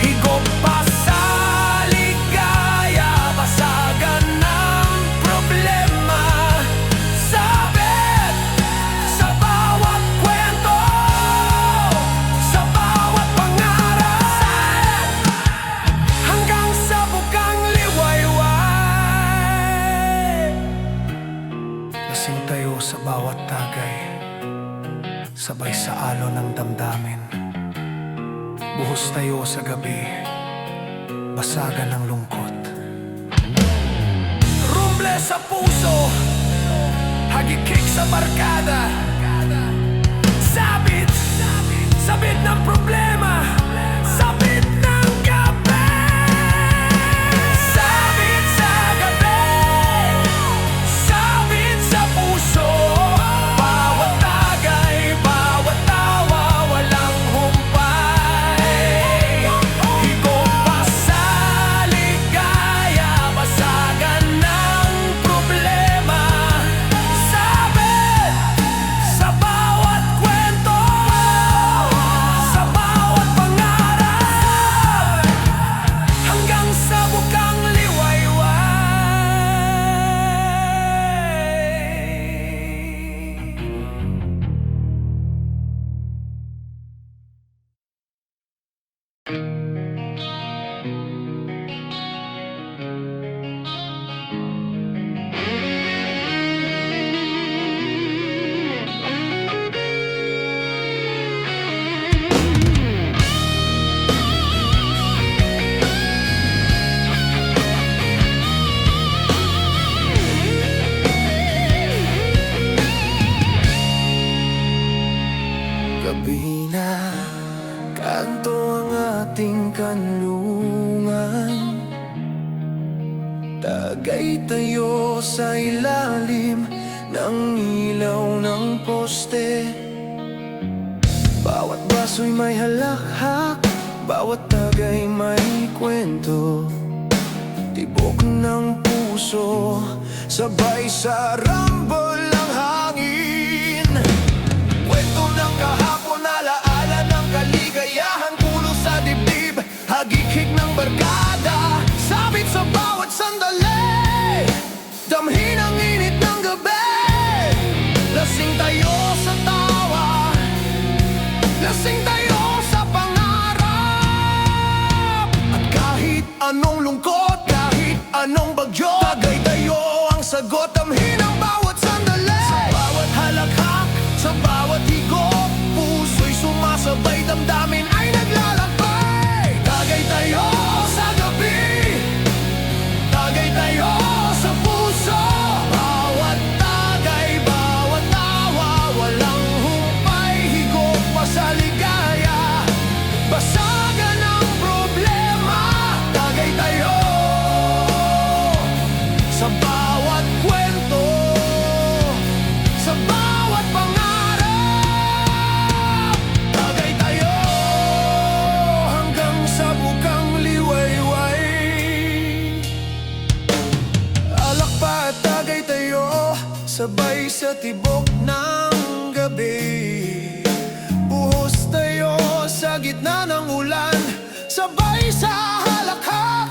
Speaker 1: Higop pa sa ligaya, basagan ng problema. Sabit sa bawat kwento, alon ng damdamin. Buhos tayo sa gabi, basagan ng lungkot. Rumble sa puso, hagikik sa barkada. Sabit, sabit ng problema, sabit ng gabi. Sabit sa gabi, sabit sa puso. Bawat tagay, bawat tawa, walang humpay. Higop pa sa ligaya, basagan ng problema. Sabit sa bawat kwento, sa bawat pangarap, hanggang sa bukang liwayway. Gabi na, kanto ang ating kanlungan. Tagay tayo sa ilalim ng ilaw ng poste. Bawat baso'y may halakhak, bawat tagay may kwento. Tibok ng puso, sabay sa rambol ng hangin. Kwento ng kahapon, alaala ng kaligayahan, pulo sa dibdib, hagikik ng barkada. Sabit sa bawat sandali, damhin ang init ng gabi. Lasing tayo sa tawa, lasing tayo sa pangarap. At kahit anong lungkot, kahit anong bagyo, tagay tayo ang sagot, damhin ang bawat sandali. Sa bawat halakhak, sa bawat higop, puso'y sumasabay, damdamin ay naglalakbay. Tagay tayo sa gabi, tagay tayo sa puso. Bawat tagay, bawat tawa, walang humpay. Higop pa sa ligaya, basagan ang problema. Tagay tayo sa bawat kwento, sa bawat pangarap. Tagay tayo hanggang sa bukang liwayway. Alak pa at tagay tayo, sabay sa tibok ng gabi. Buhos tayo sa gitna ng ulan, sabay sa halakhak.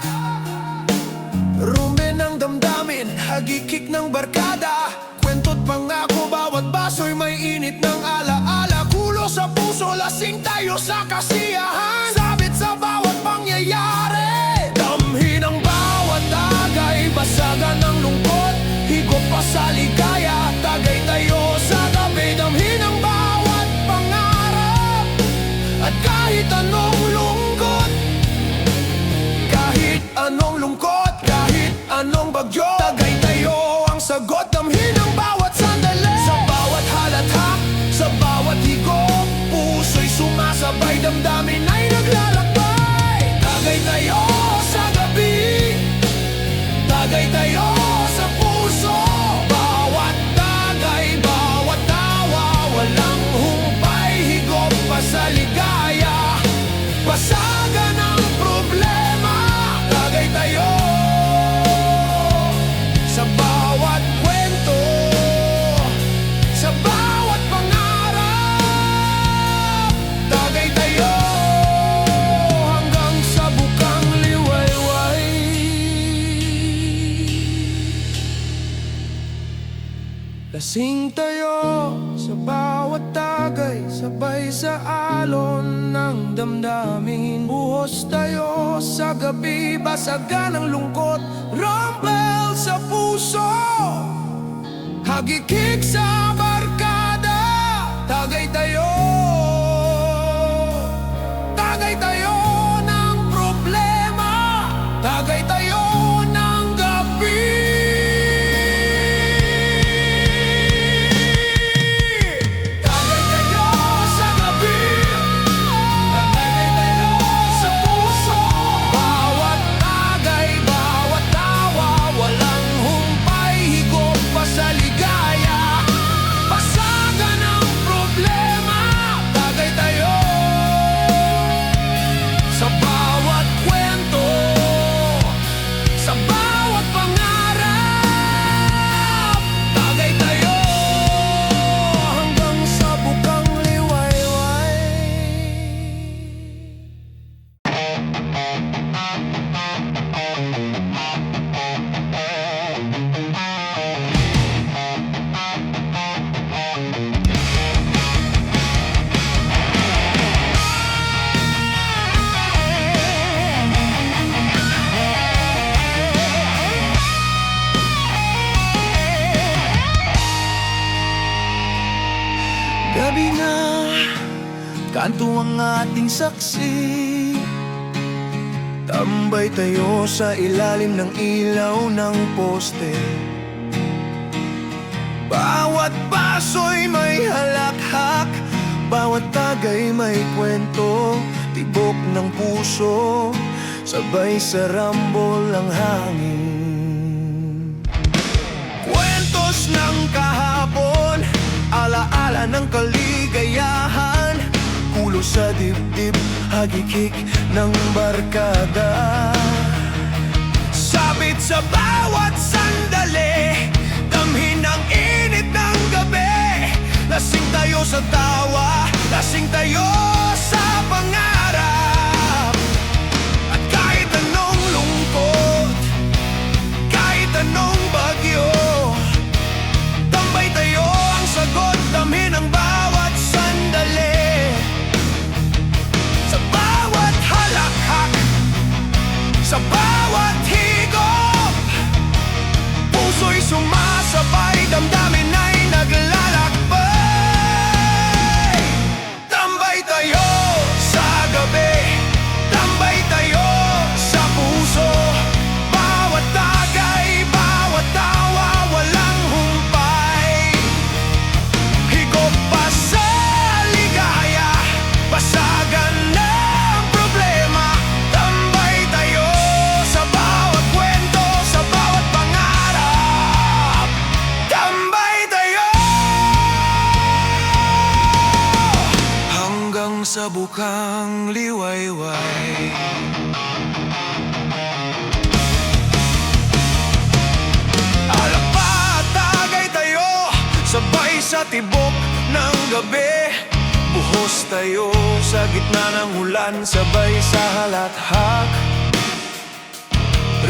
Speaker 1: Rumbe ng damdamin, hagikik ng barkada. Kwento't pangako, bawat baso'y may init ng alaala. Kulo sa puso, lasing tayo sa kasiyahan. Sabit sa bawat pangyayari, damhin ang bawat tagay, basagan ng lungkot. Higop pa sa ligaya, tagay tayo sa gabi, damhin ang bawat pangarap. At kahit anong lungkot, kahit anong lungkot, kahit anong bagyo, tagay tayo ang sagot, damhin ang bawat sandali. Sa bawat halakhak, sa bawat higop, puso'y sumasabay, damdamin ay naglalakbay. Tagay tayo sa gabi, tagay tayo sa puso. Bawat tagay, bawat tawa, walang humpay. Higop pa sa ligaya, basagan ang problema. Tagay tayo sa bawat kwento, sa bawat pangarap. Tagay tayo hanggang sa bukang liwayway. Lasing tayo sa bawat tagay, sabay sa alon ng damdamin. Buhos tayo sa gabi, basagan ang lungkot. Rumble sa puso, hagikik sa barkada. Tagay tayo kanto ang ating saksi. Tambay tayo sa ilalim ng ilaw ng poste. Bawat paso'y may halakhak, bawat tagay may kwento. Tibok ng puso, sabay sa rambol ang hangin. Kwentos ng kahapon, alaala ng kaligayahan. Kulo sa dibdib, hagikik ng barkada. Sabit sa bawat sandali, damhin ang init ng gabi. Lasing tayo sa tawa, lasing tayo sa pangarap. At kahit anong lungkot, kahit anong bagyo, tambay tayo ang sagot, damhin ang bawat sandali. Sa bawat halakhak, sa bawat higop, puso'y sumasabay, damdamin ay naglalakbay. Tambay tayo sa gabi, tambay tayo sa puso. Bawat tagay, bawat tawa, walang humpay. Higop pa sa ligaya, basagan ng problema. Tambay tayo sa bawat kwento, sa bawat pangarap. Tambay tayo hanggang sa bukang liwayway. Alak pa at tagay tayo, sabay sa tibok ng gabi. Buhos tayo sa gitna ng ulan, sabay sa halakhak.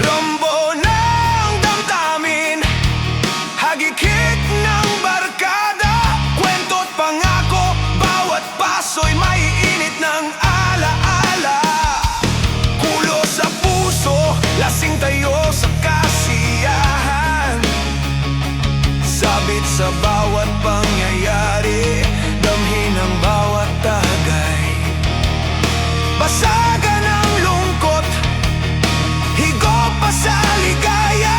Speaker 1: Rambo ng damdamin, hagikik ng barkada. Kwento't pangako, bawat paso'y may init ng alaala. Kulo sa puso, lasing tayo sa kasiyahan. Sabit sa bawat pangyayari, damhin ang bawat tagay. Basagan ang lungkot, higop pa sa ligaya.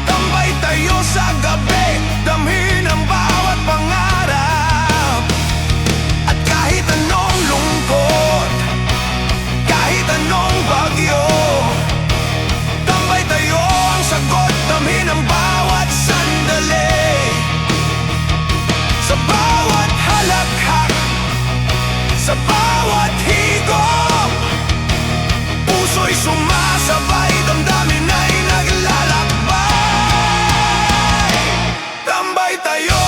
Speaker 1: Tambay tayo sa gabi, damhin ang bawat pangarap. At kahit anong lungkot, kahit anong bagyo, tambay tayo ang sagot, damhin ang bawat sandali. Sa bawat halakhak, sa bawat higop, puso'y sumasabay, damdamin ay naglalakbay. Tambay tayo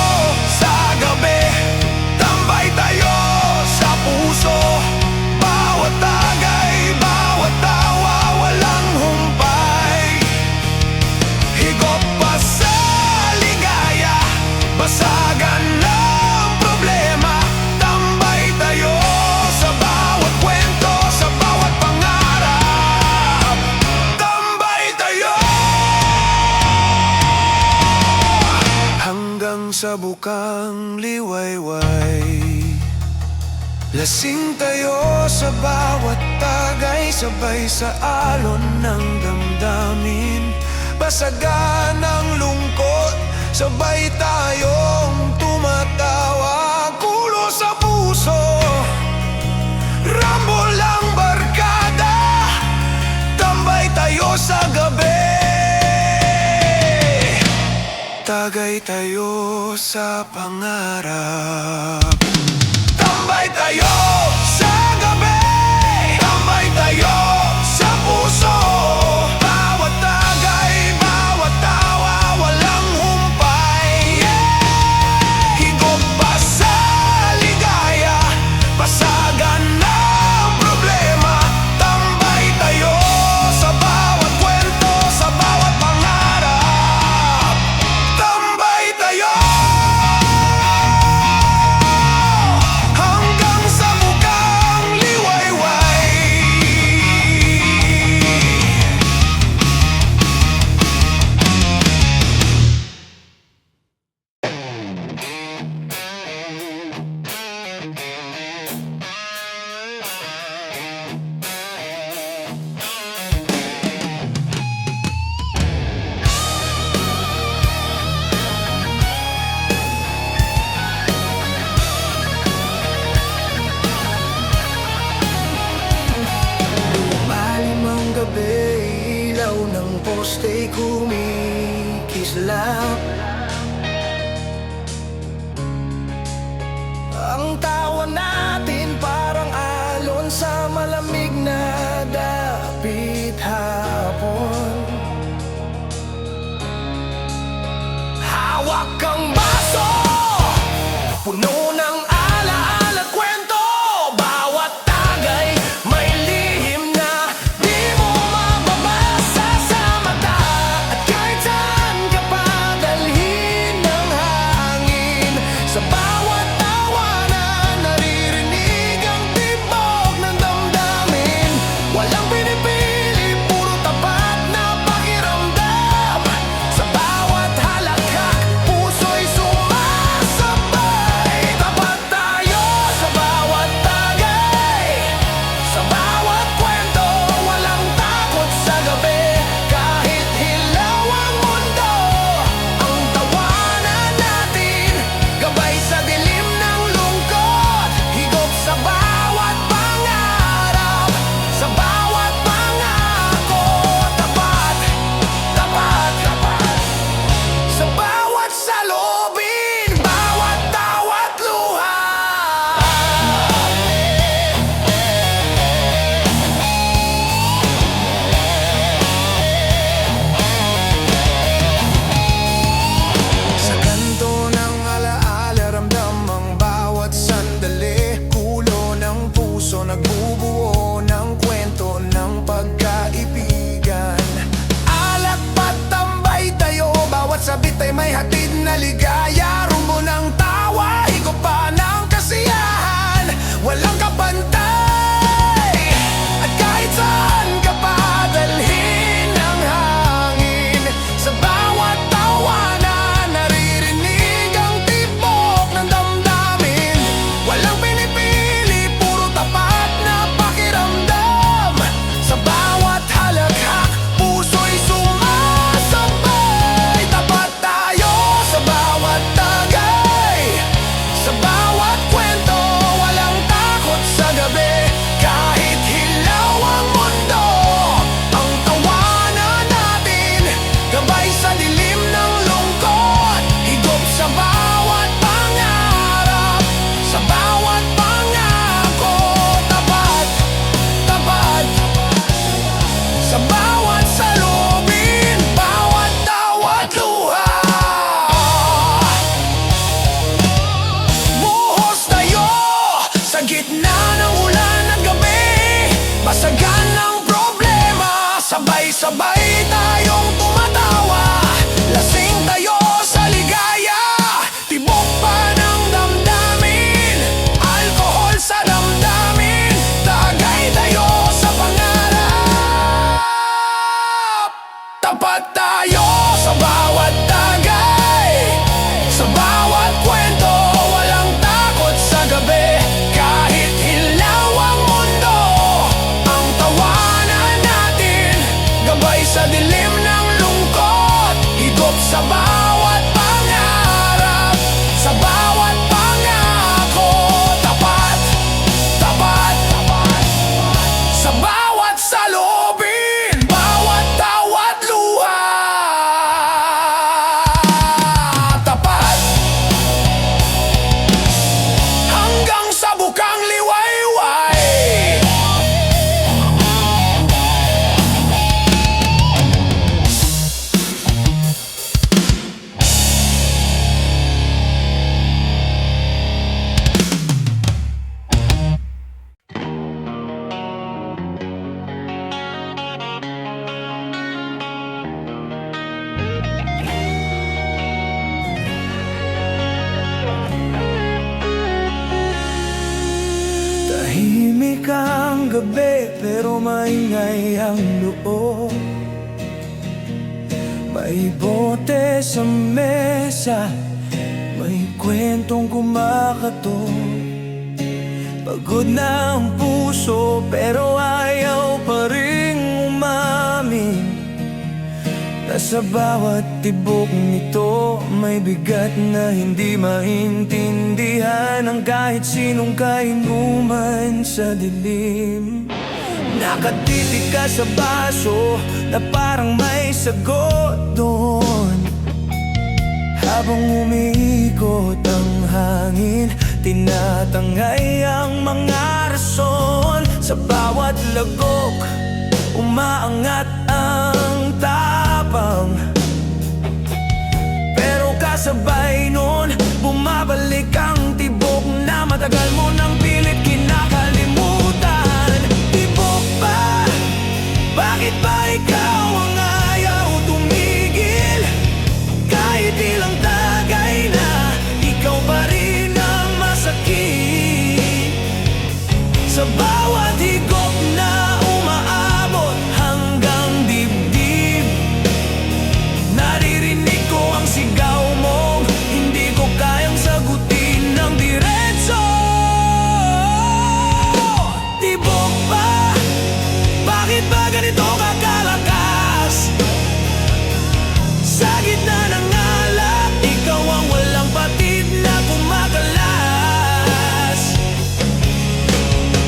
Speaker 1: sa gabi, tambay tayo sa puso. Bawat tagay, bawat tawa, walang humpay. Higop pa sa ligaya, basagan ng problema. Tambay tayo sa bawat kwento, sa bawat pangarap. Tambay tayo hanggang sa bukang liwayway. Lasing tayo sa bawat tagay, sabay sa alon ng damdamin. Basagan ang lungkot, sabay tayong tumatawa. Kulo sa puso, rambol ang barkada. Tambay tayo sa gabi, tagay tayo sa pangarap. Tambay tayo sa gabi, tambay tayo sa puso. Bawat tagay, bawat tawa, walang humpay. Higop pa sa ligaya, basagan ng problema. Tambay tayo sa bawat kwento, sa bawat pangarap. Tambay tayo hanggang sa gabi, ilaw ng poste'y kumikislap. Ang tawa natin parang alon sa malamig na dapit hapon. Hawak kang baso, puno ng alaala at kwento. Bawat tagay may lihim na di mo mababasa sa mata. At kahit saan ka pa dalhin ng hangin, sa bawat tawanan naririnig ang tibok ng damdamin. Walang pinipili, puro tapat na pakiramdam. Sa bawat halakhak, puso'y sumasabay. Tapat tayo sa bawat tagay, sa bawat kwento. Walang takot sa gabi, kahit hilaw ang mundo. Ang tawanan natin, gabay sa dilim ng lungkot. Higop sa bawat pangarap, sa bawat pangako. Tapat, tapat, tapat, sa bawat salubin, bawat tawat luha. Sa kanto ng alaala, ramdam ang bawat sandali. Kulo ng puso, nagbubuo ng kwento ng pagkaibigan. Alak patambay tayo, bawat sabit ay may hatid na ligaya. Rumbo ng tawa, higop pa ng kasiyahan. Walang kapantay, at kahit saan ka pa dalhin ng hangin. Sa bawat tawanan naririnig ang tibok ng damdamin. Walang pinipili, puro tapat na pakiramdam. Sa bawat halakhak, puso'y sumasabay. Tapat tayo sa bawat tagay, sa bawat kwento. Walang takot sa gabi, kahit hilaw ang mundo. Ang tawanan natin, gabay sa dilim ng lungkot. Higop sa bawat pangarap, sa bawat pangako. Tapat, tapat, sa bawat salubin, bawat tawat luha. Buhos tayo sa gitna ng ulan at gabi. Basagan ng problema, sabay-sabay tayong tumatawa. Lasing tayo sa ligaya, tibok pa ng damdamin. Alkohol sa damdamin, tagay tayo sa pangarap. Tapat tayo sa bawat tagay, sa bawat kwento. Walang takot sa gabi, kahit hilaw ang mundo. Ang tawanan natin, gabay sa dilim ng lungkot. Higop sa bawat pangarap, sa bawat pangako. Tapat, tapat, tapat, sa bawat salubin, bawat tawat luha. Tapat, hanggang sa bukang liwayway. Tahimik ang gabi, pero maingay ang loob. May bote sa mesa, may kwentong kumakato. Pagod na ang puso, pero ayaw pa ring umamin. Nasa bawat tibok nito may bigat na hindi maintindihan ng kahit sinong kainuman sa dilim. Nakatitig ka sa baso na parang may sagot doon. Habang umiikot ang hangin, tinatangay ang mga rason. Sa bawat lagok, umaangat ang tapang. Pero kasabay nun, bumabalik ang tibok na matagal mo nang pilit kinakalimutan. Tibok ba? Bakit ba ikaw ang ayaw tumigil? Kahit ilang tagay na, ikaw pa rin ang masakit. Sa bawat higop na umaabot hanggang dibdib, naririnig ko ang sigaw mo. Hindi ko kayang sagutin ng diretso. Tibok ba? Bakit ba ganito ka kalakas? Sa gitna ng alak, ikaw ang walang patid na kumakalas.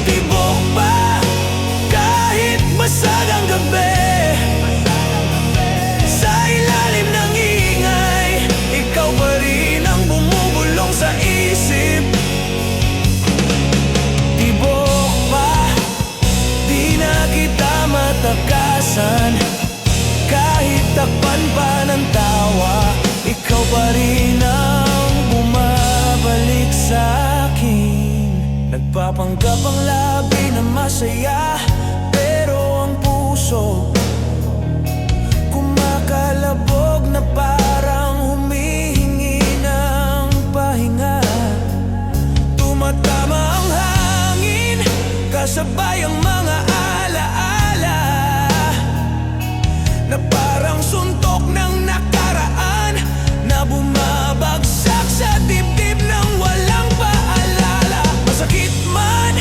Speaker 1: Tibok ba? Kahit basag ang gabi, sa ilalim ng ingay, ikaw pa rin ang bumubulong sa isip. Tibok ba? Di na kita matakasan. Kahit takpan pa ng tawa, ikaw pa rin ang bumabalik sa'kin. Nagpapanggap ang labi na masaya, pero ang puso kumakalabog na parang humihingi ng pahinga. Tumatama ang hangin, kasabay ang mga alaala na parang suntok ng nakaraan, na bumabagsak sa dibdib ng walang paalala. Masakit man,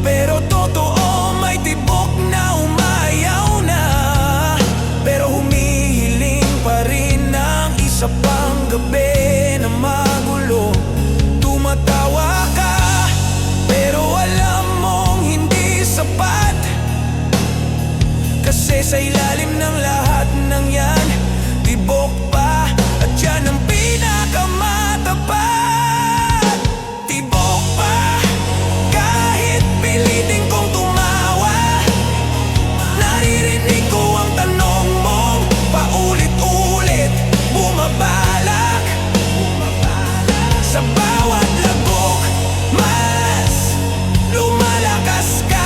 Speaker 1: pero totoo, may tibok na umayaw na. Pero humihiling pa rin ng isa pang gabi na magulo. Tumatawa ka, pero alam mong hindi sapat. Kasi sa ilalim ng lahat ng yan, tibok pa, at yan ang pinakamatapat. Tibok pa, kahit pilitin kong tumawa, naririnig ko ang tanong mong paulit-ulit bumabalak. Sa bawat lagok, mas lumalakas ka.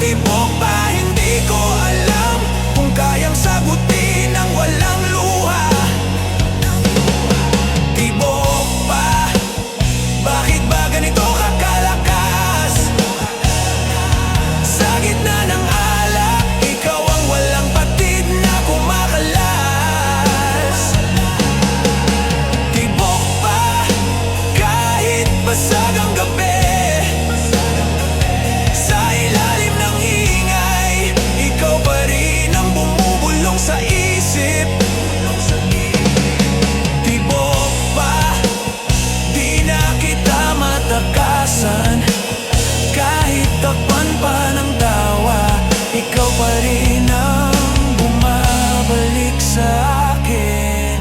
Speaker 1: Tibok ba? Hindi ko alam kung kayang sagutin ang walang luha. Tibok ba? Bakit ba ganito ka kalakas? Sa gitna ng alak, ikaw ang walang patid na kumakalas. Tibok ba? Kahit basag ang gabi, sa ilalim ng ingay, ikaw pa rin ang bumubulong sa isip. Tibok ba? Di na kita matakasan. Kahit takpan pa ng tawa, ikaw pa rin ang bumabalik sa akin.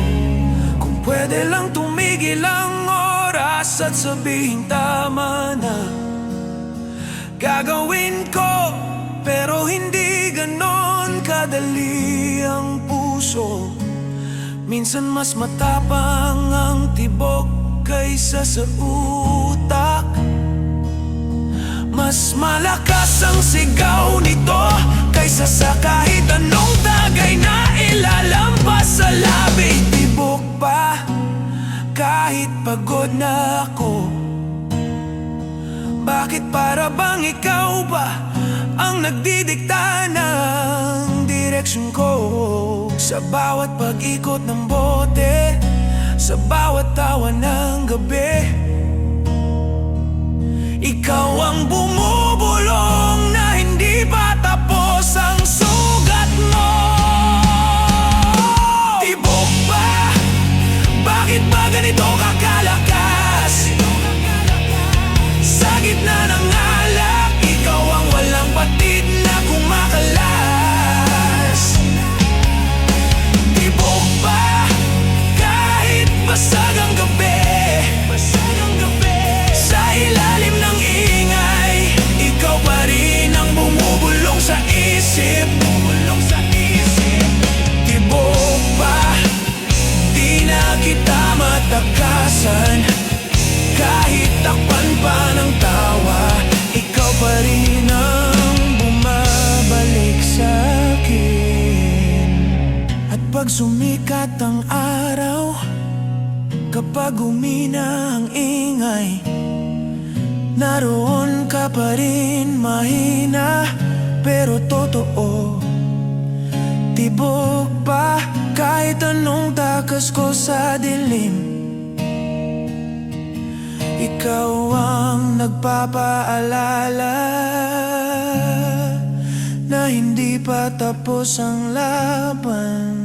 Speaker 1: Kung pwede lang tumigil ang oras at sabihin tama na, gagawin ko, pero hindi ganon kadali ang puso. Minsan mas matapang ang tibok kaysa sa utak. Mas malakas ang sigaw nito kaysa sa kahit anong tagay na ilalampas sa labi. Tibok pa, kahit pagod na ako. Bakit para bang ikaw ba ang nagdidikta ng direksyon ko? Sa bawat pag-ikot ng bote, sa bawat tawa ng gabi, ikaw ang bumubulong na hindi pa tapos ang sugat mo. Tibok ba? Bakit ba ganito ka kalakas? Sa gitna ng alak, ikaw Kapag sumikat ang araw, kapag umina ang ingay, naroon ka pa rin, mahina pero totoo. Tibok pa kahit anong takas ko sa dilim. Ikaw ang nagpapaalala na hindi pa tapos ang laban.